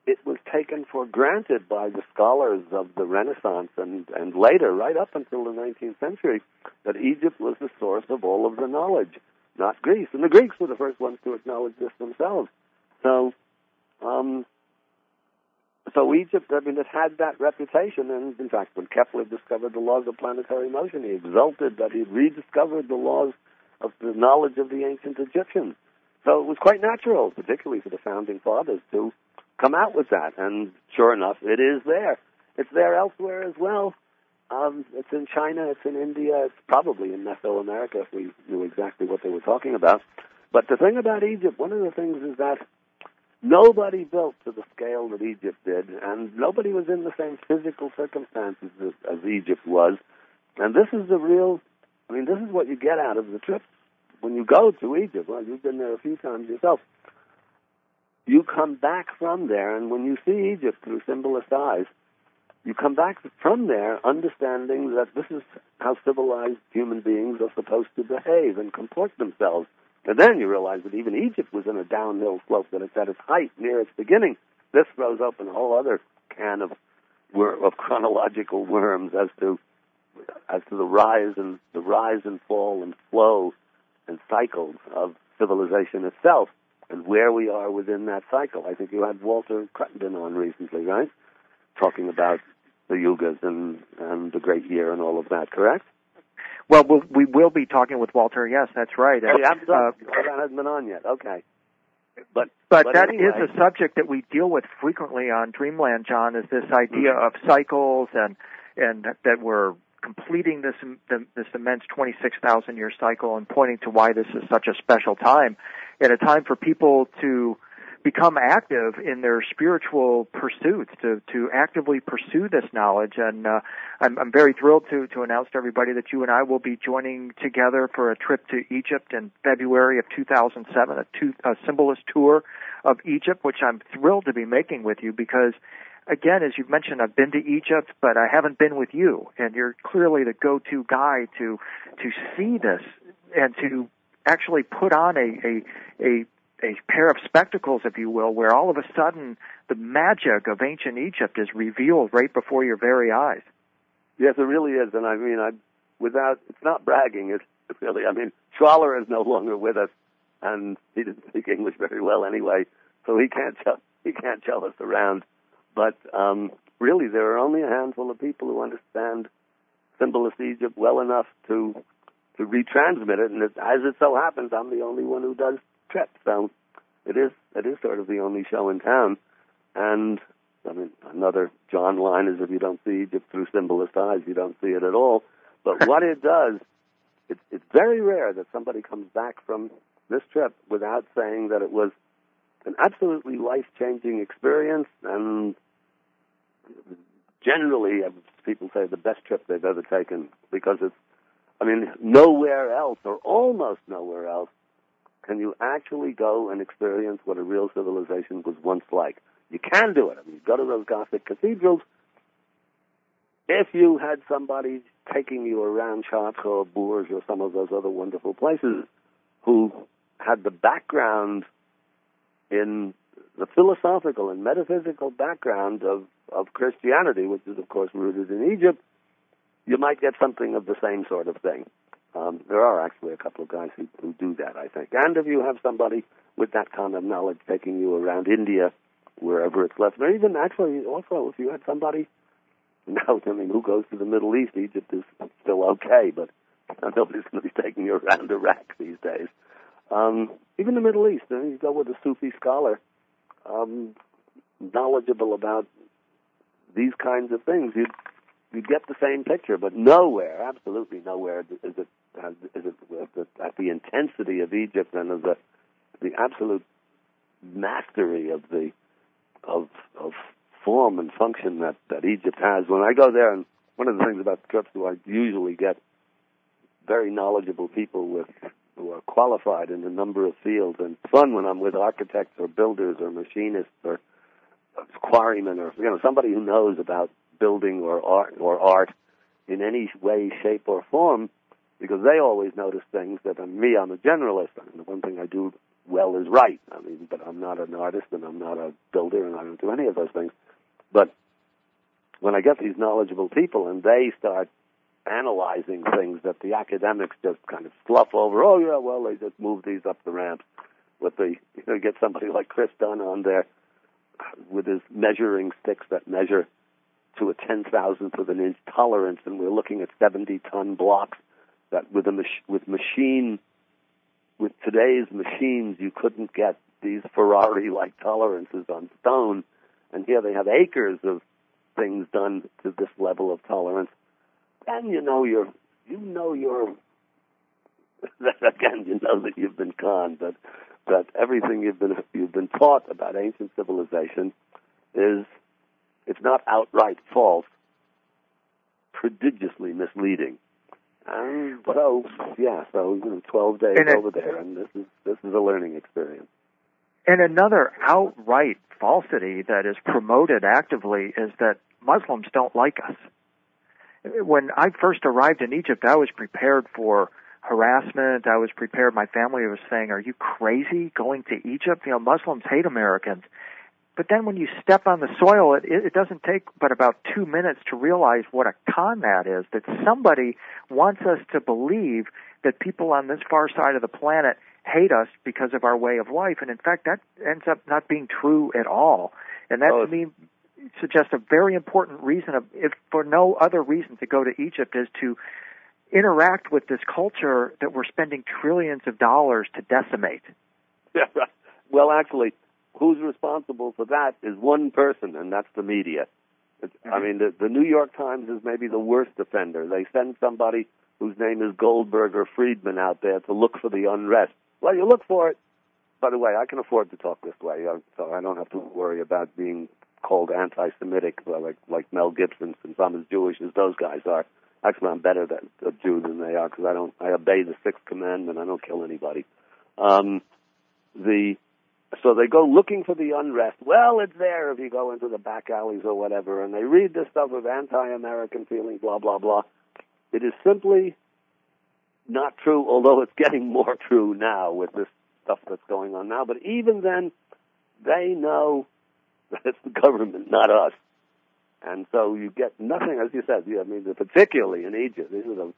it was taken for granted by the scholars of the Renaissance and later, right up until the 19th century, that Egypt was the source of all of the knowledge, not Greece. And the Greeks were the first ones to acknowledge this themselves. So Egypt, I mean, it had that reputation. And in fact, when Kepler discovered the laws of planetary motion, he exulted that he'd rediscovered the laws of the knowledge of the ancient Egyptians. So it was quite natural, particularly for the founding fathers, to come out with that. And sure enough, it is there. It's there elsewhere as well. It's in China, it's in India, it's probably in Mesoamerica if we knew exactly what they were talking about. But the thing about Egypt, one of the things is that nobody built to the scale that Egypt did, and nobody was in the same physical circumstances as Egypt was. And this is this is what you get out of the trip when you go to Egypt. Well, you've been there a few times yourself. You come back from there, and when you see Egypt through symbolist eyes, you come back from there understanding that this is how civilized human beings are supposed to behave and comport themselves. And then you realize that even Egypt was in a downhill slope, that it's at its height near its beginning. This throws open a whole other can of chronological worms as to the rise and fall and flow and cycles of civilization itself and where we are within that cycle. I think you had Walter Crittenden on recently, right? Talking about the Yugas and the Great Year and all of that, correct? Well, we will be talking with Walter. Yes, that's right. Oh, yeah, that hasn't been on yet. Okay. But that anyway, is a subject that we deal with frequently on Dreamland, John, is this idea of cycles and that we're completing this immense 26,000-year cycle and pointing to why this is such a special time, and a time for people to become active in their spiritual pursuits, to actively pursue this knowledge. And I'm very thrilled to announce to everybody that you and I will be joining together for a trip to Egypt in February of 2007, a symbolist tour of Egypt, which I'm thrilled to be making with you because, again, as you've mentioned, I've been to Egypt, but I haven't been with you, and you're clearly the go-to guy to see this and to actually put on a pair of spectacles, if you will, where all of a sudden the magic of ancient Egypt is revealed right before your very eyes. Yes, it really is, and I mean, it's not bragging. It's really, I mean, Schwaller is no longer with us, and he didn't speak English very well anyway, so he can't show us around. But really there are only a handful of people who understand symbolist Egypt well enough to retransmit it, and as it so happens, I'm the only one who does trips, so it is sort of the only show in town. And I mean, another John line is, if you don't see Egypt through symbolist eyes, you don't see it at all. But what it does, it's very rare that somebody comes back from this trip without saying that it was an absolutely life-changing experience, and generally, people say the best trip they've ever taken, because it's, I mean, nowhere else, or almost nowhere else, can you actually go and experience what a real civilization was once like. You can do it. I mean, you go to those Gothic cathedrals. If you had somebody taking you around Chartres or Bourges or some of those other wonderful places who had the background in the philosophical and metaphysical background of Christianity, which is, of course, rooted in Egypt, you might get something of the same sort of thing. There are actually a couple of guys who do that, I think. And if you have somebody with that kind of knowledge taking you around India, wherever it's left, or even actually also if you had somebody, now, I mean, who goes to the Middle East? Egypt is still okay, but nobody's going to be taking you around Iraq these days. Even the Middle East, you go with a Sufi scholar, knowledgeable about these kinds of things, you get the same picture, but nowhere, absolutely nowhere, is it at the intensity of Egypt and of the absolute mastery of form and function that Egypt has. When I go there, and one of the things about the trips is I usually get very knowledgeable people who are qualified in a number of fields, and it's fun when I'm with architects or builders or machinists or quarrymen or somebody who knows about building or art in any way, shape, or form, because they always notice things that I'm a generalist. I mean, the one thing I do well is write. I mean, but I'm not an artist and I'm not a builder and I don't do any of those things. But when I get these knowledgeable people and they start analyzing things that the academics just kind of slough over, oh yeah, well, they just move these up the ramps. But get somebody like Chris Dunn on there with his measuring sticks that measure to a 10,000th of an inch tolerance, and we're looking at 70-ton blocks that with today's machines you couldn't get these Ferrari-like tolerances on stone, and here they have acres of things done to this level of tolerance. And you know that you've been conned, that everything you've been taught about ancient civilization it's not outright false, prodigiously misleading. And so 12 days over there, and this is a learning experience. And another outright falsity that is promoted actively is that Muslims don't like us. When I first arrived in Egypt, I was prepared for harassment. I was prepared. My family was saying, "Are you crazy going to Egypt? Muslims hate Americans." But then when you step on the soil, it doesn't take but about 2 minutes to realize what a con that is, that somebody wants us to believe that people on this far side of the planet hate us because of our way of life. And in fact, that ends up not being true at all. And that, to me, suggests a very important reason, if for no other reason, to go to Egypt is to interact with this culture that we're spending trillions of dollars to decimate. Yeah, right. Well, actually, who's responsible for that is one person, and that's the media. I mean, the New York Times is maybe the worst offender. They send somebody whose name is Goldberg or Friedman out there to look for the unrest. Well, you look for it. By the way, I can afford to talk this way, so I don't have to worry about being called anti-Semitic like Mel Gibson, since I'm as Jewish as those guys are. Actually, I'm better a Jew than they are, because I obey the Sixth Commandment. I don't kill anybody. So they go looking for the unrest. Well, it's there if you go into the back alleys or whatever, and they read this stuff of anti-American feeling, blah, blah, blah. It is simply not true, although it's getting more true now with this stuff that's going on now. But even then, they know that it's the government, not us. And so you get nothing, as you said, I mean, particularly in Egypt. These are the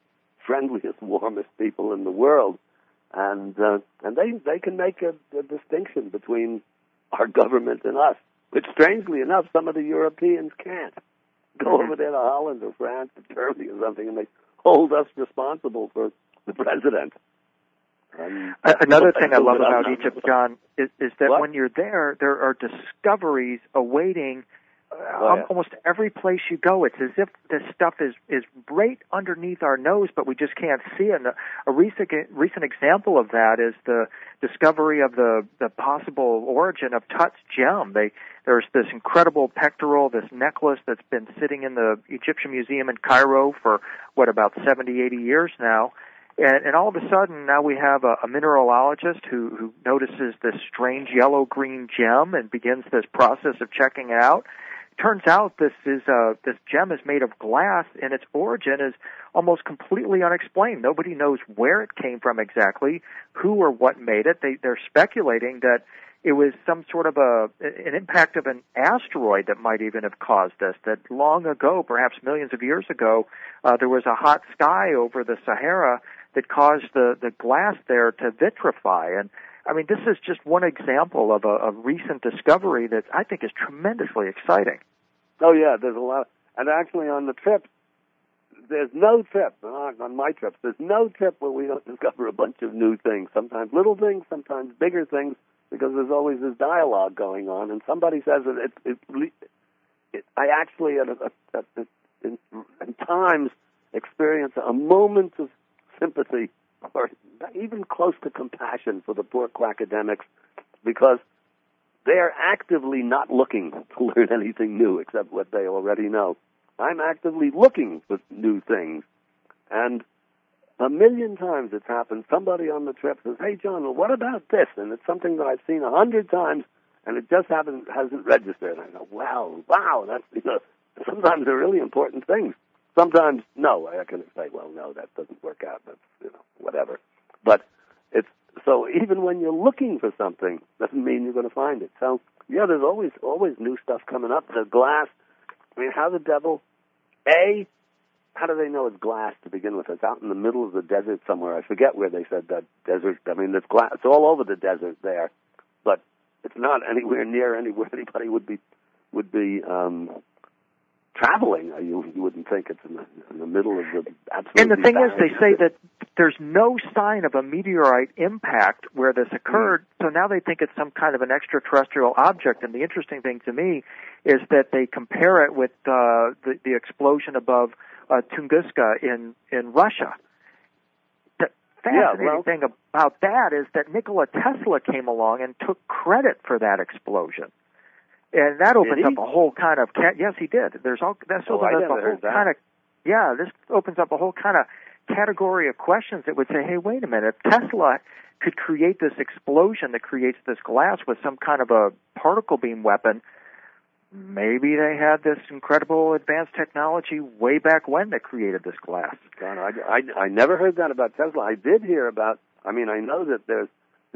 friendliest, warmest people in the world. And they can make a distinction between our government and us, which, strangely enough, some of the Europeans can't. go over there to Holland or France or Germany or something, and they hold us responsible for the president. Another thing I love about Egypt, John, is that when you're there are discoveries awaiting almost every place you go. It's as if this stuff is right underneath our nose, but we just can't see it. And a recent example of that is the discovery of the possible origin of Tut's gem. There's this incredible pectoral, this necklace that's been sitting in the Egyptian Museum in Cairo for, about 70, 80 years now. And all of a sudden, now we have a mineralogist who notices this strange yellow-green gem and begins this process of checking it out. Turns out this gem is made of glass, and its origin is almost completely unexplained. Nobody knows where it came from exactly, who or what made it. They're speculating that it was some sort of an impact of an asteroid that might even have caused this, that long ago, perhaps millions of years ago, there was a hot sky over the Sahara that caused the glass there to vitrify. And I mean, this is just one example of a recent discovery that I think is tremendously exciting. Oh, yeah, there's a lot. And actually on the trip, there's no trip, on my trips, there's no trip where we don't discover a bunch of new things, sometimes little things, sometimes bigger things, because there's always this dialogue going on. And somebody says I actually, in times, experience a moment of sympathy or even close to compassion for the poor quackademics, because they are actively not looking to learn anything new except what they already know. I'm actively looking for new things. And a million times it's happened. Somebody on the trip says, "Hey, John, well, what about this?" And it's something that I've seen 100 times, and it just hasn't registered. And I go, wow, that's, sometimes they're really important things. Sometimes, no, I can say, well, no, that doesn't work out. That's, whatever. But so even when you're looking for something, doesn't mean you're going to find it. So, yeah, there's always new stuff coming up. The glass, I mean, how the devil, how do they know it's glass to begin with? It's out in the middle of the desert somewhere. I forget where they said that desert. I mean, it's glass. It's all over the desert there, but it's not anywhere near anywhere anybody would be traveling. You wouldn't think it's in the middle of the absolutely. And the thing is, they say that there's no sign of a meteorite impact where this occurred, so now they think it's some kind of an extraterrestrial object. And the interesting thing to me is that they compare it with the explosion above Tunguska in Russia. The fascinating thing about that is that Nikola Tesla came along and took credit for that explosion. And that opens up a whole kind of yes, he did. This opens up a whole kind of category of questions that would say, hey, wait a minute, if Tesla could create this explosion that creates this glass with some kind of a particle beam weapon, maybe they had this incredible advanced technology way back when that created this glass. God, I never heard that about Tesla. I did hear about. I mean, I know that there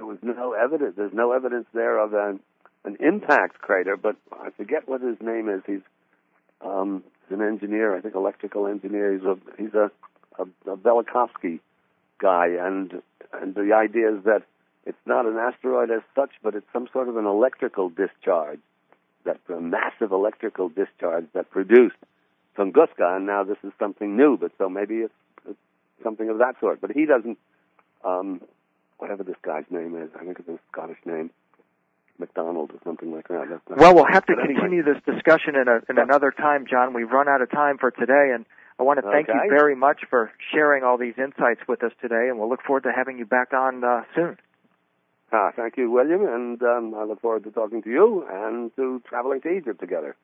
was no evidence. There's no evidence there of an impact crater, but I forget what his name is. He's an engineer, I think, electrical engineer. He's a Velikovsky guy, and the idea is that it's not an asteroid as such, but it's some sort of an electrical discharge, that's a massive electrical discharge that produced Tunguska, and now this is something new. But so maybe it's something of that sort. But he doesn't. Whatever this guy's name is, I think it's a Scottish name. McDonald or something like that. Well, we'll have to continue this discussion in another time, John. We've run out of time for today, and I want to thank you very much for sharing all these insights with us today, and we'll look forward to having you back on soon. Thank you, William, and I look forward to talking to you and to traveling to Egypt together.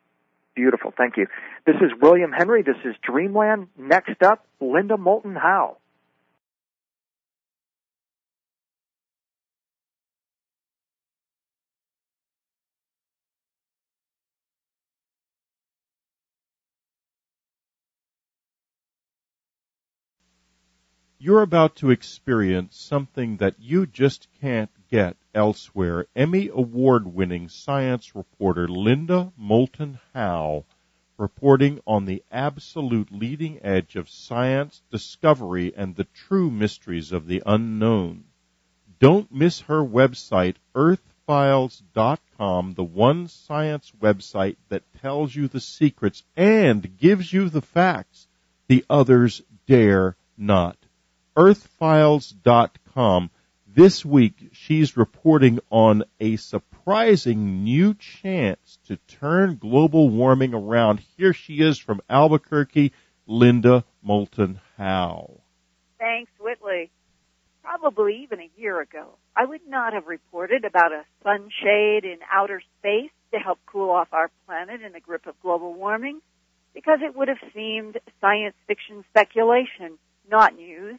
Beautiful. Thank you. This is William Henry. This is Dreamland. Next up, Linda Moulton Howe. You're about to experience something that you just can't get elsewhere. Emmy Award-winning science reporter Linda Moulton Howe reporting on the absolute leading edge of science, discovery, and the true mysteries of the unknown. Don't miss her website, Earth earthfiles.com, the one science website that tells you the secrets and gives you the facts the others dare not. earthfiles.com. This week, she's reporting on a surprising new chance to turn global warming around. Here she is from Albuquerque, Linda Moulton Howe. Thanks, Whitley. Probably even a year ago, I would not have reported about a sunshade in outer space to help cool off our planet in the grip of global warming, because it would have seemed science fiction speculation, not news.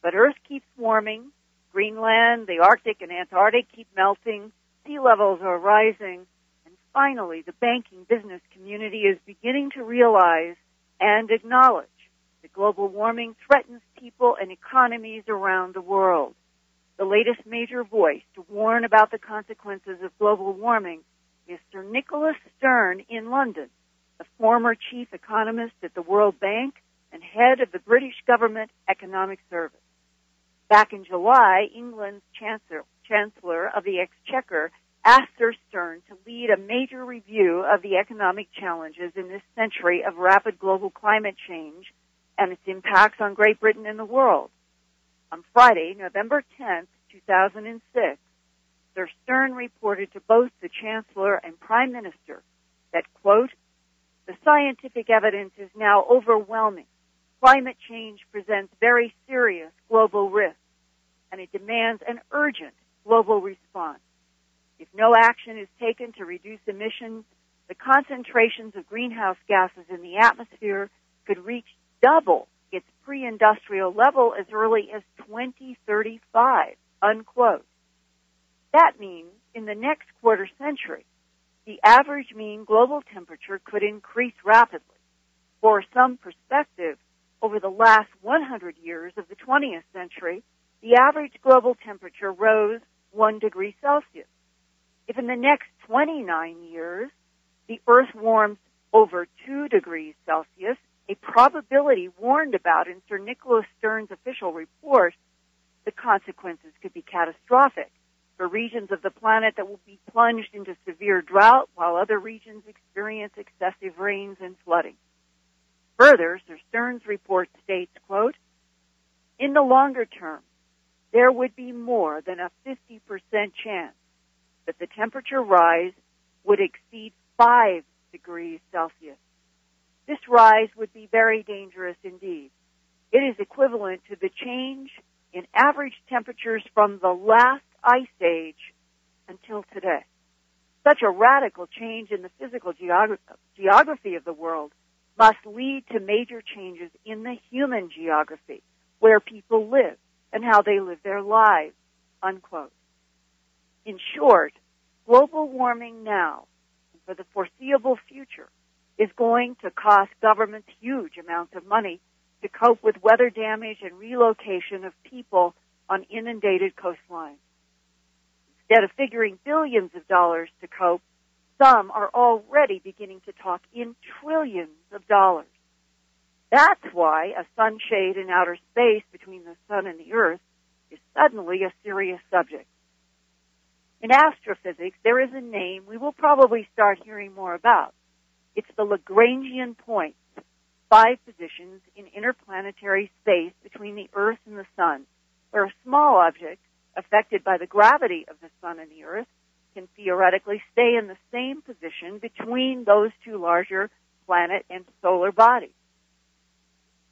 But Earth keeps warming. Greenland, the Arctic, and Antarctic keep melting. Sea levels are rising. And finally, the banking business community is beginning to realize and acknowledge that global warming threatens people and economies around the world. The latest major voice to warn about the consequences of global warming is Sir Nicholas Stern in London, the former chief economist at the World Bank and head of the British government economic service. Back in July, England's Chancellor of the Exchequer asked Sir Stern to lead a major review of the economic challenges in this century of rapid global climate change and its impacts on Great Britain and the world. On Friday, November 10th, 2006, Sir Stern reported to both the Chancellor and Prime Minister that, quote, "The scientific evidence is now overwhelming. Climate change presents very serious global risks, and it demands an urgent global response. If no action is taken to reduce emissions, the concentrations of greenhouse gases in the atmosphere could reach double its pre-industrial level as early as 2035, unquote. That means in the next quarter century, the average mean global temperature could increase rapidly. For some perspective, over the last 100 years of the 20th century, the average global temperature rose 1 degree Celsius. If in the next 29 years the Earth warms over 2 degrees Celsius, a probability warned about in Sir Nicholas Stern's official report, the consequences could be catastrophic for regions of the planet that will be plunged into severe drought while other regions experience excessive rains and flooding. Further, Sir Stern's report states, quote, "In the longer term, there would be more than a 50% chance that the temperature rise would exceed 5 degrees Celsius. This rise would be very dangerous indeed. It is equivalent to the change in average temperatures from the last ice age until today. Such a radical change in the physical geography of the world must lead to major changes in the human geography, where people live and how they live their lives," unquote. In short, global warming now and for the foreseeable future is going to cost governments huge amounts of money to cope with weather damage and relocation of people on inundated coastlines. Instead of figuring billions of dollars to cope, some are already beginning to talk in trillions of dollars. That's why a sunshade in outer space between the sun and the Earth is suddenly a serious subject. In astrophysics, there is a name we will probably start hearing more about. It's the Lagrangian points, 5 positions in interplanetary space between the Earth and the sun, where a small object affected by the gravity of the sun and the Earth can theoretically stay in the same position between those two larger planet and solar bodies.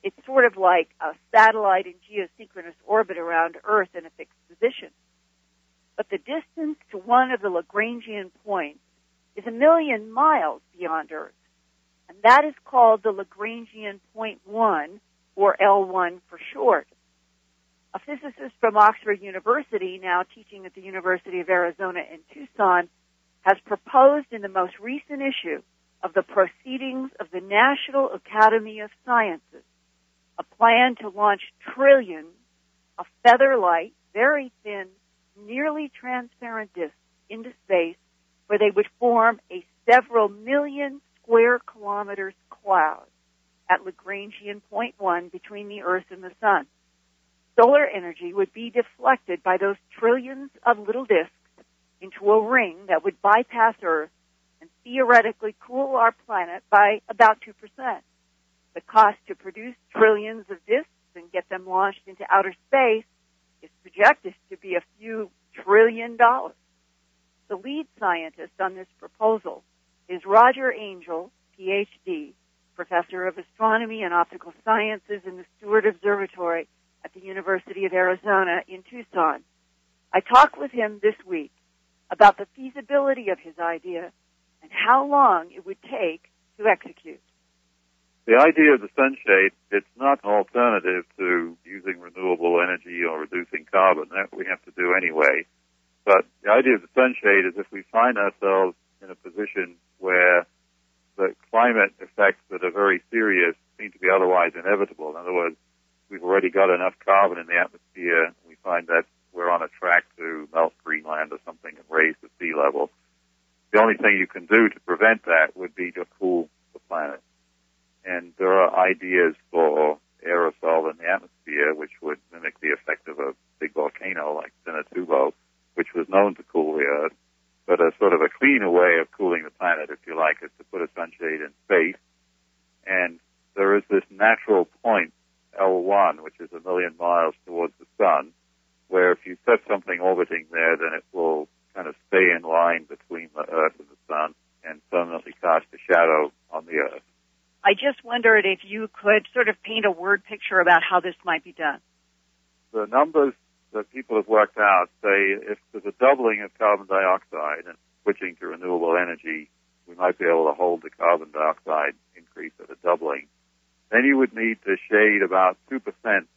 It's sort of like a satellite in geosynchronous orbit around Earth in a fixed position. But the distance to one of the Lagrangian points is 1,000,000 miles beyond Earth, and that is called the Lagrangian point 1, or L1 for short. A physicist from Oxford University, now teaching at the University of Arizona in Tucson, has proposed in the most recent issue of the Proceedings of the National Academy of Sciences a plan to launch trillions of feather-light, very thin, nearly transparent disks into space where they would form a several million square kilometers cloud at Lagrangian point 1 between the Earth and the Sun. Solar energy would be deflected by those trillions of little disks into a ring that would bypass Earth and theoretically cool our planet by about 2%. The cost to produce trillions of disks and get them launched into outer space is projected to be a few $1 trillion. The lead scientist on this proposal is Roger Angel, Ph.D., professor of astronomy and optical sciences in the Stewart Observatory at the University of Arizona in Tucson. I talked with him this week about the feasibility of his idea and how long it would take to execute. The idea of the sunshade, it's not an alternative to using renewable energy or reducing carbon. That we have to do anyway. But the idea of the sunshade is if we find ourselves in a position where the climate effects that are very serious seem to be otherwise inevitable. In other words, we've already got enough carbon in the atmosphere. We find that we're on a track to melt Greenland or something and raise the sea level. The only thing you can do to prevent that would be to cool the planet. And there are ideas for aerosol in the atmosphere which would mimic the effect of a big volcano like Pinatubo, which was known to cool the Earth. But a sort of a cleaner way of cooling the planet, if you like, is to put a sunshade in space. And there is this natural point, L1, which is 1 million miles towards the sun, where if you set something orbiting there, then it will kind of stay in line between the Earth and the sun and permanently cast a shadow on the Earth. I just wondered if you could sort of paint a word picture about how this might be done. The numbers that people have worked out say if there's a doubling of carbon dioxide and switching to renewable energy, we might be able to hold the carbon dioxide increase at a doubling. Then you would need to shade about 2%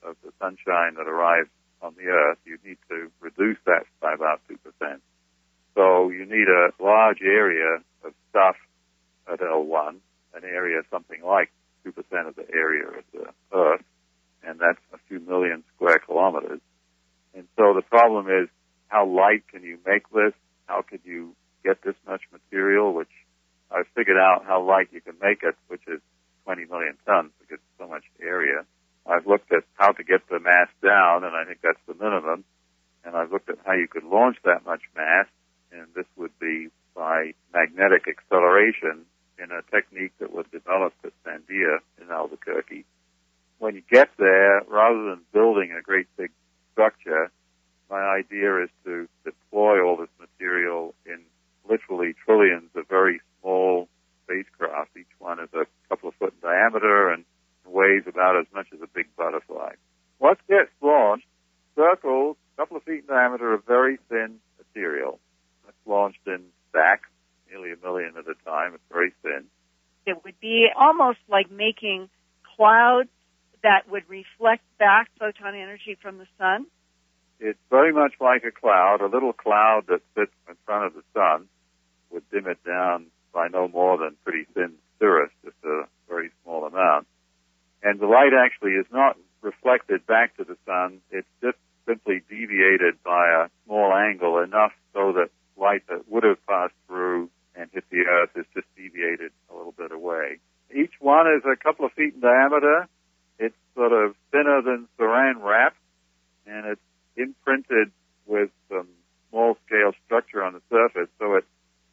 of the sunshine that arrives on the Earth. You'd need to reduce that by about 2%. So you need a large area of stuff at L1, an area something like 2% of the area of the Earth, and that's a few million square kilometers. And so the problem is, how light can you make this? How could you get this much material, which I've figured out how light you can make it, which is 20 million tons, because it's so much area. I've looked at how to get the mass down, and I think that's the minimum. And I've looked at how you could launch that much mass, and this would be by magnetic acceleration in a technique that was developed at Sandia in Albuquerque. When you get there, rather than building a great big structure, my idea is to deploy all this material in literally trillions of very small spacecraft. Each one is a couple of foot in diameter and weighs about as much as a big butterfly. What gets launched, circles, a couple of feet in diameter of very thin material. That's launched in stacks, nearly 1 million at a time. It's very thin. It would be almost like making clouds that would reflect back photon energy from the sun. It's very much like a cloud, a little cloud that sits in front of the sun would dim it down by no more than pretty thin cirrus, just a very small amount. And the light actually is not reflected back to the sun. It's just simply deviated by a small angle, enough so that light that would have passed through and hit the Earth is just deviated a little bit away. Each one is a couple of feet in diameter. It's sort of thinner than saran wrap, and it's imprinted with some small-scale structure on the surface, so it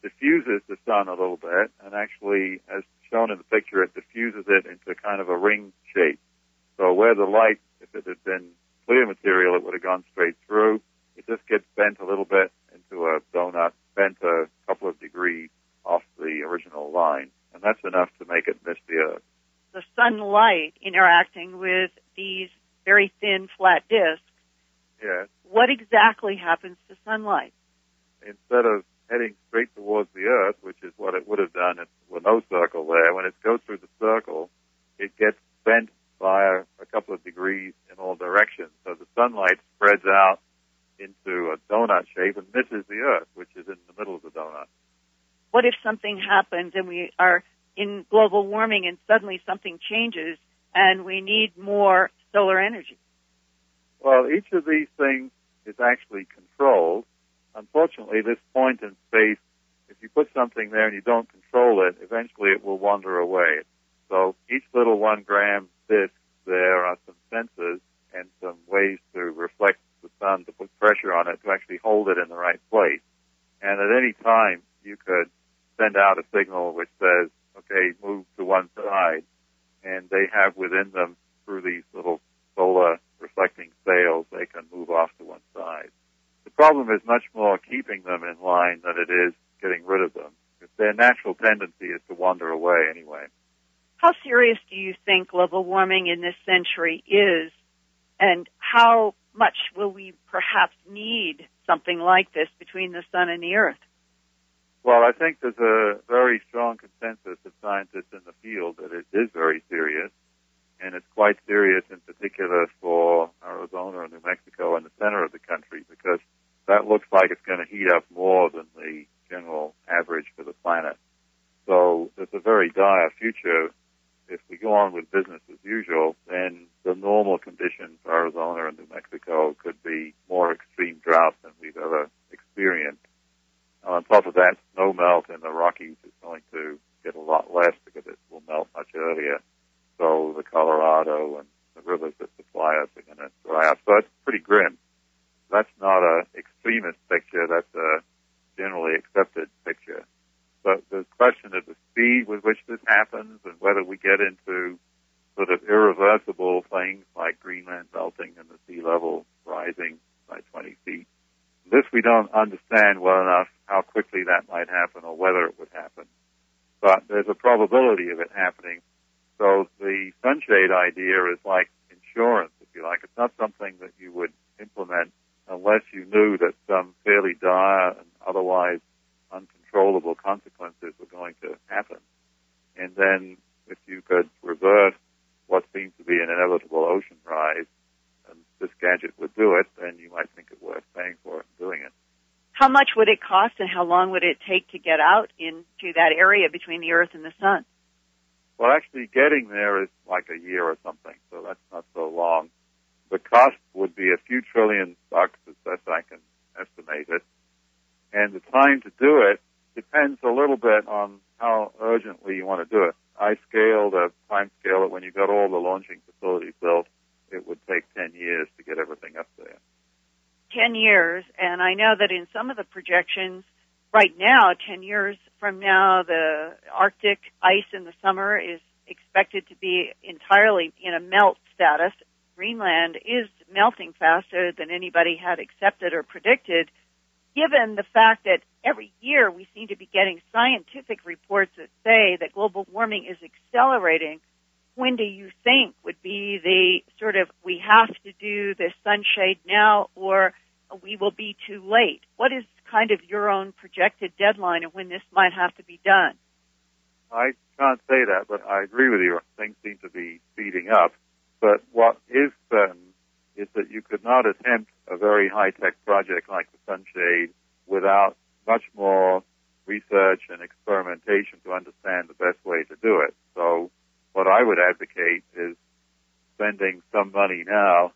diffuses the sun a little bit, and actually, as shown in the picture, it diffuses it into kind of a ring shape. So where the light, if it had been clear material, it would have gone straight through. It just gets bent a little bit into a donut, bent a couple of degrees off the original line, and that's enough to make it miss the Earth. The sunlight interacting with these very thin, flat disks. Yes. What exactly happens to sunlight? Instead of heading straight towards the Earth, which is what it would have done if there were no circle there, when it goes through the circle, it gets bent by a couple of degrees in all directions. So the sunlight spreads out into a donut shape and misses the Earth, which is in the middle of the donut. What if something happens and we are in global warming and suddenly something changes and we need more solar energy? Well, each of these things is actually controlled. Unfortunately, this point in space, if you put something there and you don't control it, eventually it will wander away. So each little 1 gram disk, there are some sensors and some ways to reflect the sun to put pressure on it to actually hold it in the right place. And at any time, you could send out a signal which says, okay, move to one side. And they have within them, through these little solar reflecting sails, they can move off to one side. The problem is much more keeping them in line than it is getting rid of them. Their natural tendency is to wander away anyway. How serious do you think global warming in this century is, and how much will we perhaps need something like this between the sun and the earth? Well, I think there's a very strong consensus of scientists in the field that it is very serious, and it's quite serious in particular for Arizona and New Mexico and the center of the country, because that looks like it's going to heat up more than the general average for the planet. So there's a very dire future. If we go on with business as usual, then the normal conditions for Arizona and New Mexico could be more extreme drought than we've ever experienced. On top of that, snow melt in the Rockies is going to get a lot less because it will melt much earlier. So the Colorado and the rivers that supply us are going to dry up. So it's pretty grim. That's not an extremist picture. That's a generally accepted picture. But the question of the speed with which this happens and whether we get into sort of irreversible things like Greenland melting and the sea level rising by 20 feet, this we don't understand well enough how quickly that might happen or whether it would happen. But there's a probability of it happening. So the sunshade idea is like insurance, if you like. It's not something that you would implement unless you knew that some fairly dire and otherwise uncontrollable consequences were going to happen. And then if you could reverse what seems to be an inevitable ocean rise, and this gadget would do it, then you might think it worth paying for it and doing it. How much would it cost, and how long would it take to get out into that area between the Earth and the Sun? Well, actually getting there is like a year or something, so that's not so long. The cost would be a few $trillion as best I can estimate it. And the time to do it depends a little bit on how urgently you want to do it. I scaled a time scale that when you got all the launching facilities built, it would take 10 years to get everything up there. 10 years, and I know that in some of the projections right now, 10 years from now, the Arctic ice in the summer is expected to be entirely in a melt status. Greenland is melting faster than anybody had accepted or predicted, given the fact that every year we seem to be getting scientific reports that say that global warming is accelerating. When do you think would be the sort of we have to do this sunshade now or we will be too late? What is kind of your own projected deadline of when this might have to be done? I can't say that, but I agree with you. Things seem to be speeding up. But what is certain is that you could not attempt a very high-tech project like the sunshade without much more research and experimentation to understand the best way to do it. So what I would advocate is spending some money now.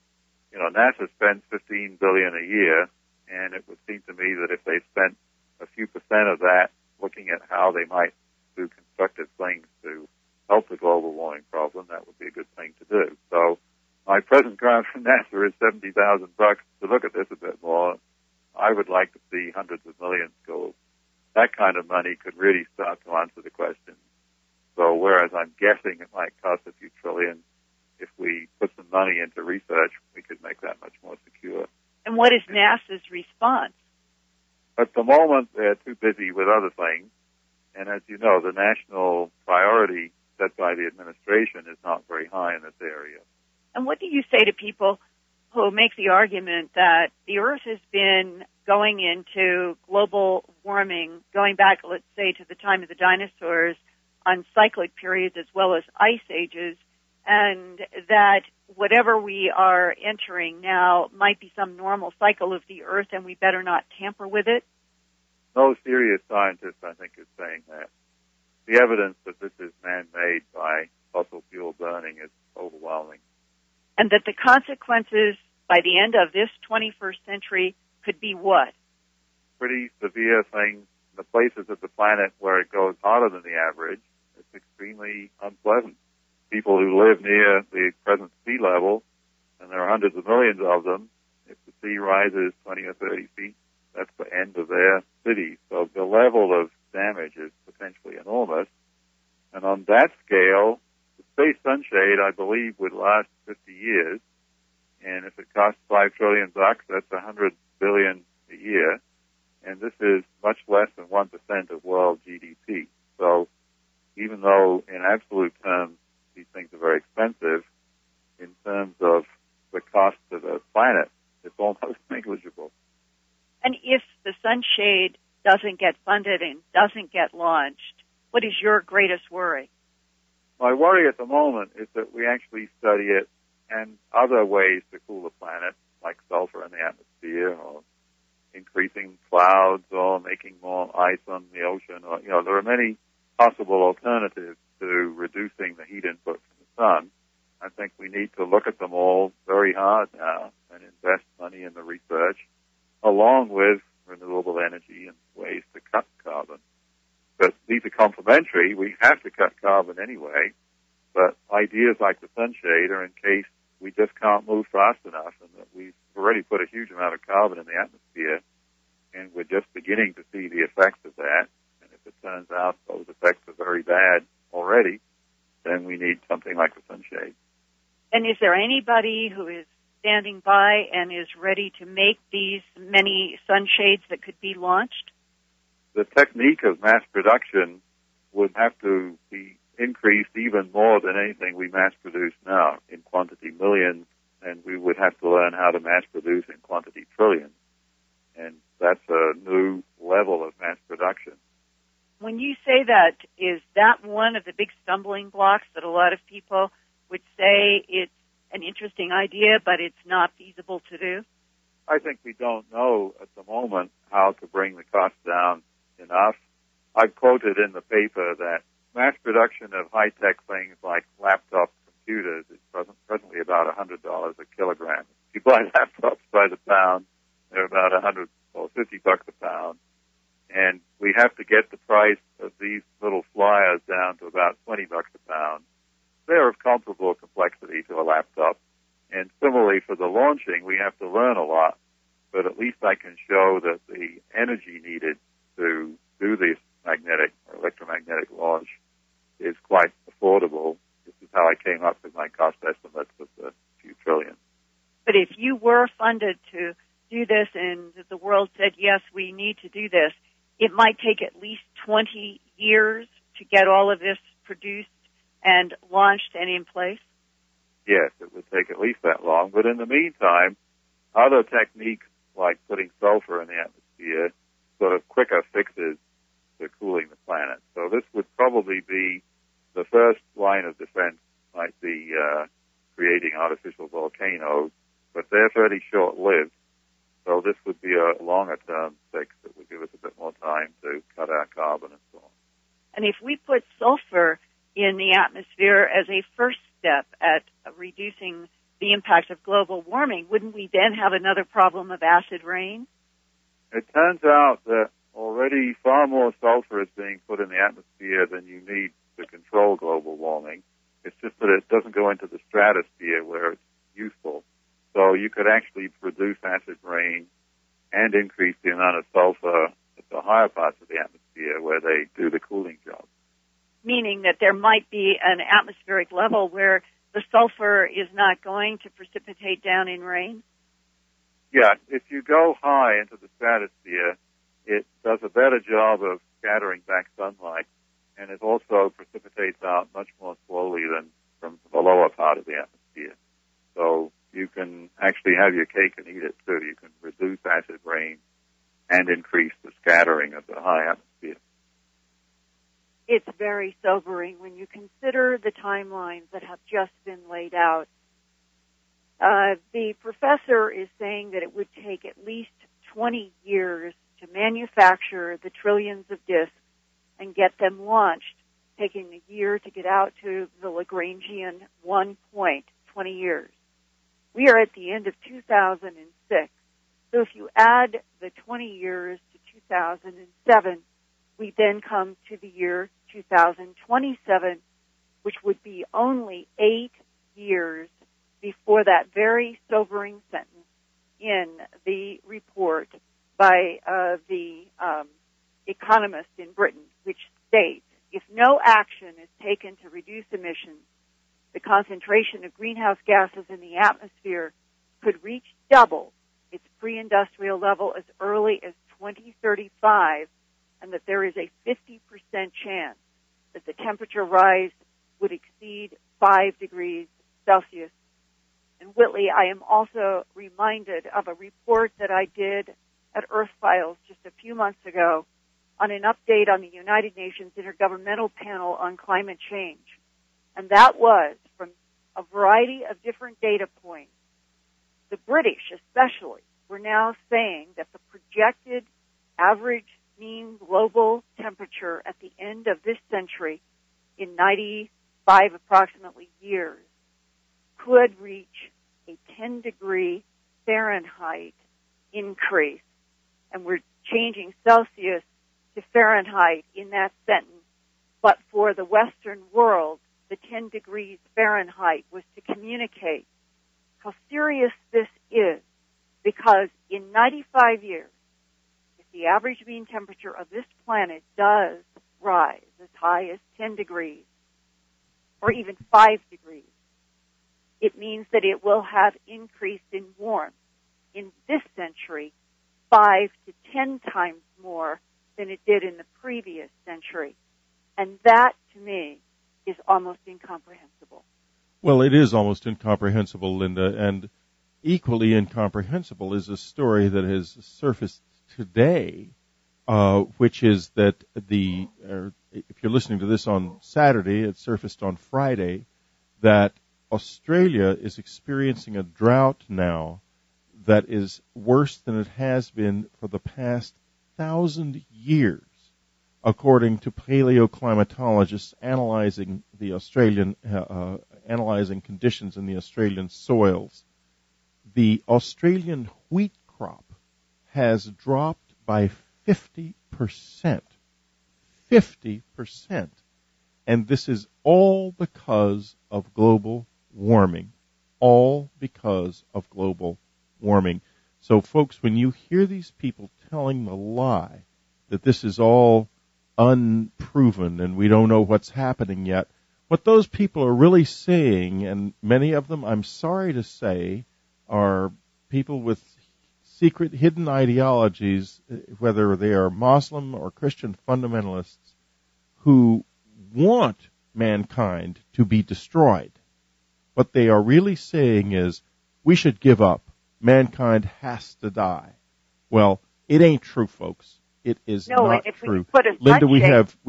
You know, NASA spends $15 billion a year, and it would seem to me that if they spent a few percent of that looking at how they might do constructive things to help the global warming problem, that would be a good thing to do. So my present grant from NASA is $70,000 to look at this a bit more. I would like to see hundreds of millions go. That kind of money could really start to answer the question. So whereas I'm guessing it might cost a few trillion, if we put some money into research, we could make that much more secure. And what is NASA's response? At the moment, they're too busy with other things. And as you know, the national priority set by the administration is not very high in this area. And what do you say to people who make the argument that the Earth has been going into global warming, going back, let's say, to the time of the dinosaurs, on cyclic periods as well as ice ages, and that whatever we are entering now might be some normal cycle of the Earth and we better not tamper with it? No serious scientist, I think, is saying that. The evidence that this is man-made by fossil fuel burning is overwhelming. And that the consequences by the end of this 21st century could be what? Pretty severe things. The places of the planet where it goes hotter than the average, it's extremely unpleasant. People who live near the present sea level, and there are hundreds of millions of them, if the sea rises 20 or 30 feet, That's the end of their city. So the level of damage is potentially enormous. And on that scale, the space sunshade, I believe, would last 50 years. And if it costs $5 trillion, that's $100 billion a year. And this is much less than 1% of world GDP. So even though in absolute terms these things are very expensive, in terms of the cost to the planet, it's almost negligible. And if the sunshade doesn't get funded and doesn't get launched, what is your greatest worry? My worry at the moment is that we actually study it and other ways to cool the planet, like sulfur in the atmosphere, or increasing clouds, or making more ice on the ocean, or, there are many possible alternatives to reducing the heat input from the sun. I think we need to look at them all very hard now and invest money in the research, along with renewable energy and ways to cut carbon. But these are complementary. We have to cut carbon anyway, but ideas like the sunshade are in case we just can't move fast enough, and that we've already put a huge amount of carbon in the atmosphere, and we're just beginning to see the effects of that. And if it turns out those effects are very bad already, then we need something like the sunshade. And is there anybody who is standing by and is ready to make these many sunshades that could be launched? The technique of mass production would have to be increased even more than anything we mass produce now in quantity millions, and we would have to learn how to mass produce in quantity trillions. And that's a new level of mass production. When you say that, is that one of the big stumbling blocks that a lot of people would say it's an interesting idea, but it's not feasible to do? I think we don't know at the moment how to bring the cost down enough. I've quoted in the paper that mass production of high-tech things like laptop computers is presently about $100 a kilogram. If you buy laptops by the pound, they're about $100 or $50 a pound. And we have to get the price of these little flyers down to about $20 a pound. They're of comparable complexity to a laptop. And similarly for the launching, we have to learn a lot, but at least I can show that the energy needed to do this magnetic or electromagnetic launch is quite affordable. This is how I came up with my cost estimates of the few trillion. But if you were funded to do this and the world said, yes, we need to do this, it might take at least 20 years to get all of this produced and launched and in place? Yes, it would take at least that long. But in the meantime, other techniques like putting sulfur in the atmosphere, sort of quicker fixes to cooling the planet. So this would probably be the first line of defense, might be creating artificial volcanoes, but they're fairly short-lived. So this would be a longer-term fix that would give us a bit more time to cut our carbon and so on. And if we put sulfur in the atmosphere as a first step at reducing the impact of global warming, wouldn't we then have another problem of acid rain? It turns out that already far more sulfur is being put in the atmosphere than you need to control global warming. It's just that it doesn't go into the stratosphere where it's useful. So you could actually produce acid rain and increase the amount of sulfur at the higher parts of the atmosphere where they do the cooling job. Meaning that there might be an atmospheric level where the sulfur is not going to precipitate down in rain? Yeah, if you go high into the stratosphere, it does a better job of scattering back sunlight, and it also precipitates out much more slowly than from the lower part of the atmosphere. So you can actually have your cake and eat it too. You can reduce acid rain and increase the scattering of the high atmosphere. It's very sobering when you consider the timelines that have just been laid out. The professor is saying that it would take at least 20 years to manufacture the trillions of disks and get them launched, taking a year to get out to the Lagrangian 1 point, 20 years. We are at the end of 2006. So if you add the 20 years to 2007, we then come to the year 2027, which would be only 8 years before that very sobering sentence in the report by the economist in Britain, which states, if no action is taken to reduce emissions, the concentration of greenhouse gases in the atmosphere could reach double its pre-industrial level as early as 2035, and that there is a 50% chance that the temperature rise would exceed 5 degrees Celsius. And Whitley, I am also reminded of a report that I did at Earth Files just a few months ago on an update on the United Nations Intergovernmental Panel on Climate Change. And that was from a variety of different data points. The British especially were now saying that the projected average mean global temperature at the end of this century, in 95 approximately years, could reach a 10-degree Fahrenheit increase. And we're changing Celsius to Fahrenheit in that sentence. But for the Western world, the 10 degrees Fahrenheit was to communicate how serious this is, because in 95 years, if the average mean temperature of this planet does rise as high as 10 degrees, or even 5 degrees, it means that it will have increased in warmth in this century 5 to 10 times more than it did in the previous century. And that, to me, is almost incomprehensible. Well, it is almost incomprehensible, Linda, and equally incomprehensible is a story that has surfaced today, which is that if you're listening to this on Saturday, it surfaced on Friday, that Australia is experiencing a drought now that is worse than it has been for the past 1,000 years, according to paleoclimatologists analyzing the Australian, analyzing conditions in the Australian soils. The Australian wheat crop has dropped by 50%. 50%. And this is all because of global warming. All because of global warming. So, folks, when you hear these people telling the lie that this is all unproven and we don't know what's happening yet, what those people are really saying, and many of them, I'm sorry to say, are people with secret, hidden ideologies, whether they are Muslim or Christian fundamentalists, who want mankind to be destroyed. What they are really saying is, we should give up. Mankind has to die. Well, it ain't true, folks. It is not true. Linda, we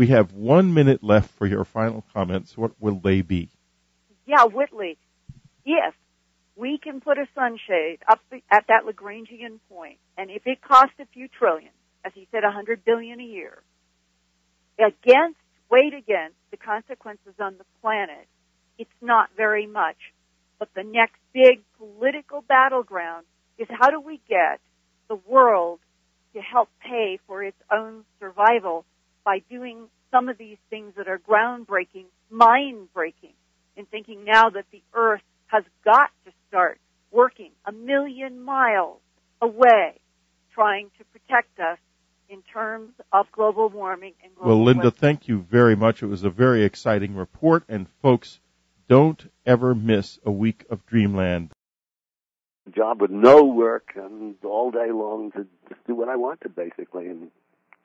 have 1 minute left for your final comments. What will they be? Yeah, Whitley, if we can put a sunshade up at that Lagrangian point, and if it costs a few trillion, as he said, $100 billion a year, weighed against the consequences on the planet, it's not very much. But the next big political battleground is, how do we get the world to help pay for its own survival by doing some of these things that are groundbreaking, mind-breaking, in thinking now that the Earth has got to start working 1 million miles away, trying to protect us in terms of global warming and global Well, Linda, thank you very much. It was a very exciting report, and folks, don't ever miss a week of Dreamland. A job with no work and all day long to just do what I wanted, basically, and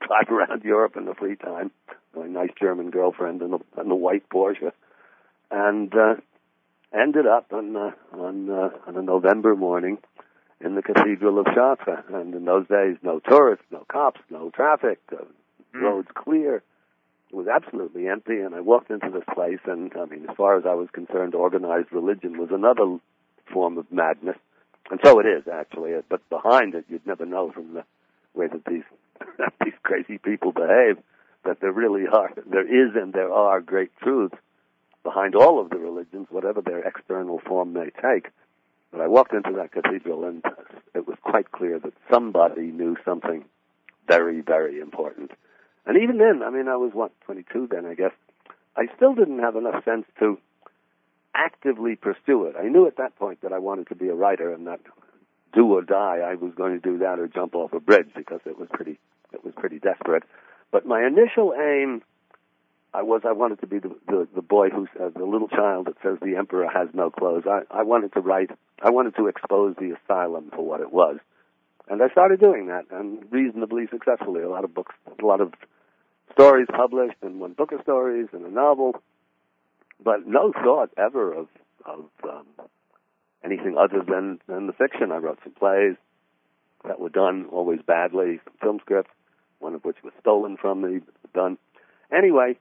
drive around Europe in the free time. My nice German girlfriend and the white Porsche, and ended up on a November morning in the Cathedral of Chartres. And in those days, no tourists, no cops, no traffic, roads clear. It was absolutely empty, and I walked into this place, and, I mean, as far as I was concerned, organized religion was another form of madness. And so it is, actually. But behind it, you'd never know from the way that these crazy people behave that there is and there are great truths behind all of the religions, whatever their external form may take. But I walked into that cathedral, and it was quite clear that somebody knew something very, very important. And even then, I mean, I was, 22 then, I guess, I still didn't have enough sense to actively pursue it. I knew at that point that I wanted to be a writer, and that do or die, I was going to do that or jump off a bridge because it was pretty desperate. But my initial aim, I wanted to be the boy who's the little child that says the emperor has no clothes. I wanted to expose the asylum for what it was. And I started doing that, and reasonably successfully. A lot of books, a lot of stories published, and one book of stories and a novel, but no thought ever of anything other than the fiction. I wrote some plays that were done always badly, some film scripts, one of which was stolen from me, done. Anyway,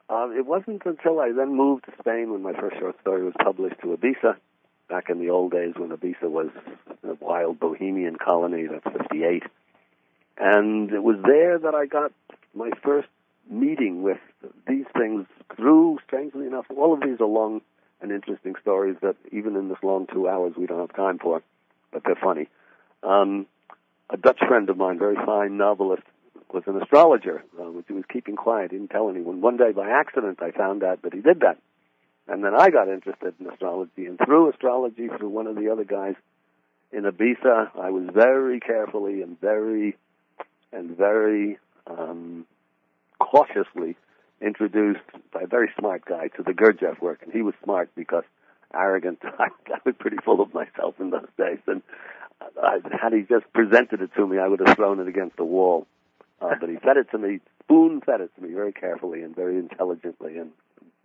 it wasn't until I then moved to Spain when my first short story was published to Ibiza, back in the old days when Ibiza was a wild bohemian colony. That's 58. And it was there that I got my first meeting with these things through, strangely enough, all of these are long and interesting stories that even in this long 2 hours we don't have time for, but they're funny. A Dutch friend of mine, very fine novelist, was an astrologer, which he was keeping quiet, didn't tell anyone. One day by accident I found out that he did that. And then I got interested in astrology, and through astrology, through one of the other guys in Ibiza, I was very carefully and very cautiously introduced by a very smart guy to the Gurdjieff work. And he was smart because arrogant. I was pretty full of myself in those days. And had he just presented it to me, I would have thrown it against the wall. But he fed it to me, spoon-fed it to me very carefully and very intelligently. And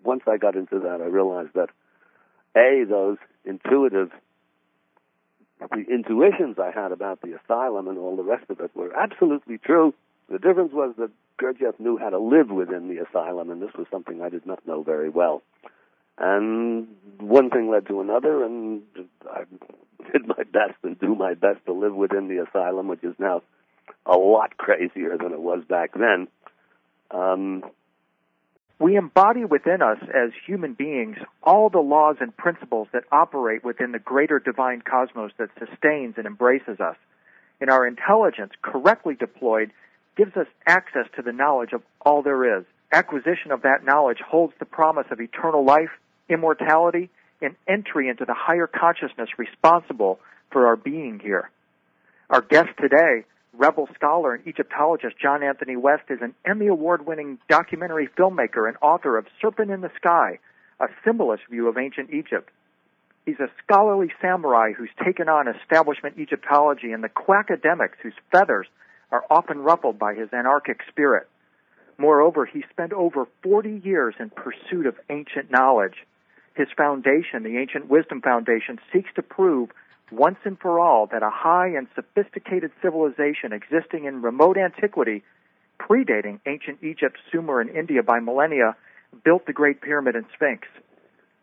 once I got into that, I realized that, those the intuitions I had about the asylum and all the rest of it were absolutely true. The difference was that Gurdjieff knew how to live within the asylum, and this was something I did not know very well. And one thing led to another, and I did my best and do my best to live within the asylum, which is now a lot crazier than it was back then. We embody within us as human beings all the laws and principles that operate within the greater divine cosmos that sustains and embraces us. And our intelligence, correctly deployed, gives us access to the knowledge of all there is. Acquisition of that knowledge holds the promise of eternal life, immortality, and entry into the higher consciousness responsible for our being here. Our guest today, rebel scholar and Egyptologist John Anthony West, is an Emmy Award-winning documentary filmmaker and author of Serpent in the Sky, a symbolist view of ancient Egypt. He's a scholarly samurai who's taken on establishment Egyptology and the quackademics whose feathers are often ruffled by his anarchic spirit. Moreover, he spent over 40 years in pursuit of ancient knowledge. His foundation, the Ancient Wisdom Foundation, seeks to prove once and for all that a high and sophisticated civilization existing in remote antiquity, predating ancient Egypt, Sumer, and India by millennia, built the Great Pyramid and Sphinx.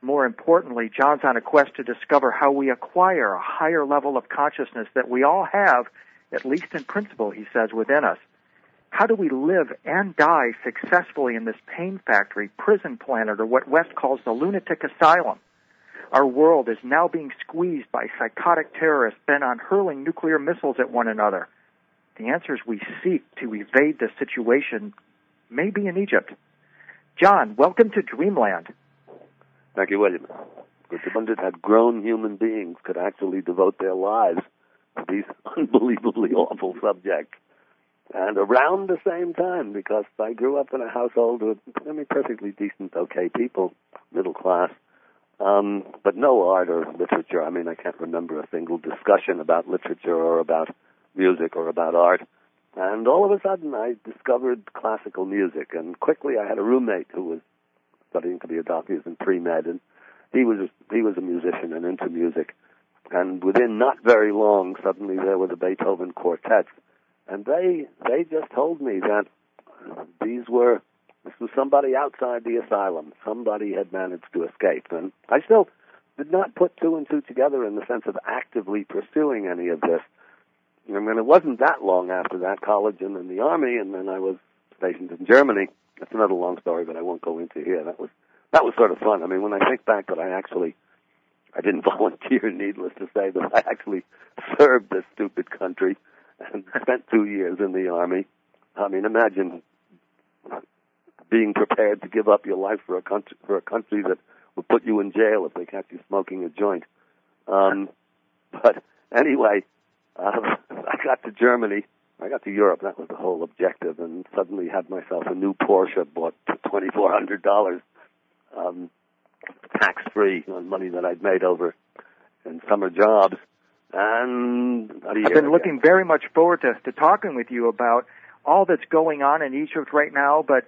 More importantly, John's on a quest to discover how we acquire a higher level of consciousness that we all have, at least in principle, he says, within us. How do we live and die successfully in this pain factory, prison planet, or what West calls the lunatic asylum? Our world is now being squeezed by psychotic terrorists bent on hurling nuclear missiles at one another. The answers we seek to evade this situation may be in Egypt. John, welcome to Dreamland. Thank you, William. Good to wonder that grown human beings could actually devote their lives to these unbelievably awful subjects. And around the same time, because I grew up in a household with, perfectly decent, okay people, middle class, but no art or literature. I can't remember a single discussion about literature or about music or about art. And all of a sudden, I discovered classical music. And quickly, I had a roommate who was studying to be a doctor. He was in pre-med, and he was a musician and into music. And within not very long, suddenly there were the Beethoven quartets. And they just told me that this was somebody outside the asylum. Somebody had managed to escape. And I still did not put two and two together in the sense of actively pursuing any of this. It wasn't that long after that, college and then the Army, and then I was stationed in Germany. That's another long story, but I won't go into here. That was sort of fun. When I think back that I didn't volunteer, needless to say, but I actually served this stupid country and spent 2 years in the Army. Imagine being prepared to give up your life for a country that would put you in jail if they catch you smoking a joint. But Anyway, I got to Germany. I got to Europe. That was the whole objective, and suddenly had myself a new Porsche bought for $2,400, tax-free on money that I'd made over in summer jobs. And I've been looking very much forward to talking with you about all that's going on in Egypt right now. But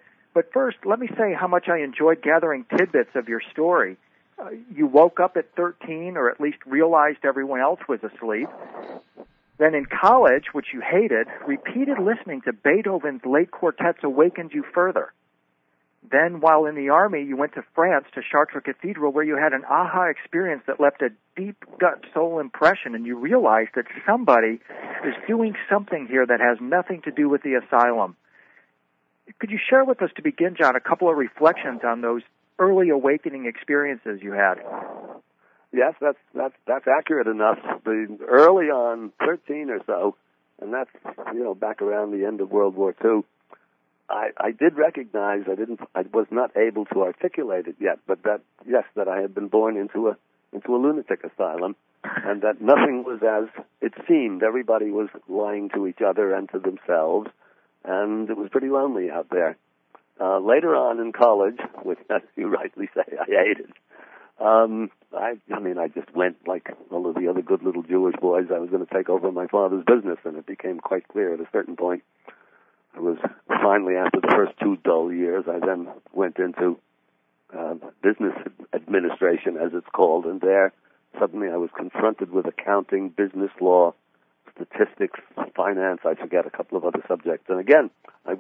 first, let me say how much I enjoyed gathering tidbits of your story. You woke up at 13, or at least realized everyone else was asleep. Then in college, which you hated, repeated listening to Beethoven's late quartets awakened you further. Then, while in the Army, you went to France to Chartres Cathedral, where you had an aha experience that left a deep gut soul impression, and you realized that somebody is doing something here that has nothing to do with the asylum. Could you share with us, to begin, John, a couple of reflections on those early awakening experiences you had? Yes, that's accurate enough. Early on, 13 or so, and that's back around the end of World War II. I did recognize I was not able to articulate it yet, but that I had been born into a lunatic asylum, and that nothing was as it seemed. Everybody was lying to each other and to themselves, and it was pretty lonely out there. Later on in college, which, as you rightly say, I hated. I just went like all of the other good little Jewish boys. I was going to take over my father's business, and it became quite clear at a certain point. I was finally, after the first 2 dull years, I then went into business administration, as it's called, and there suddenly I was confronted with accounting, business law, statistics, finance, I forget, a couple of other subjects. And again, I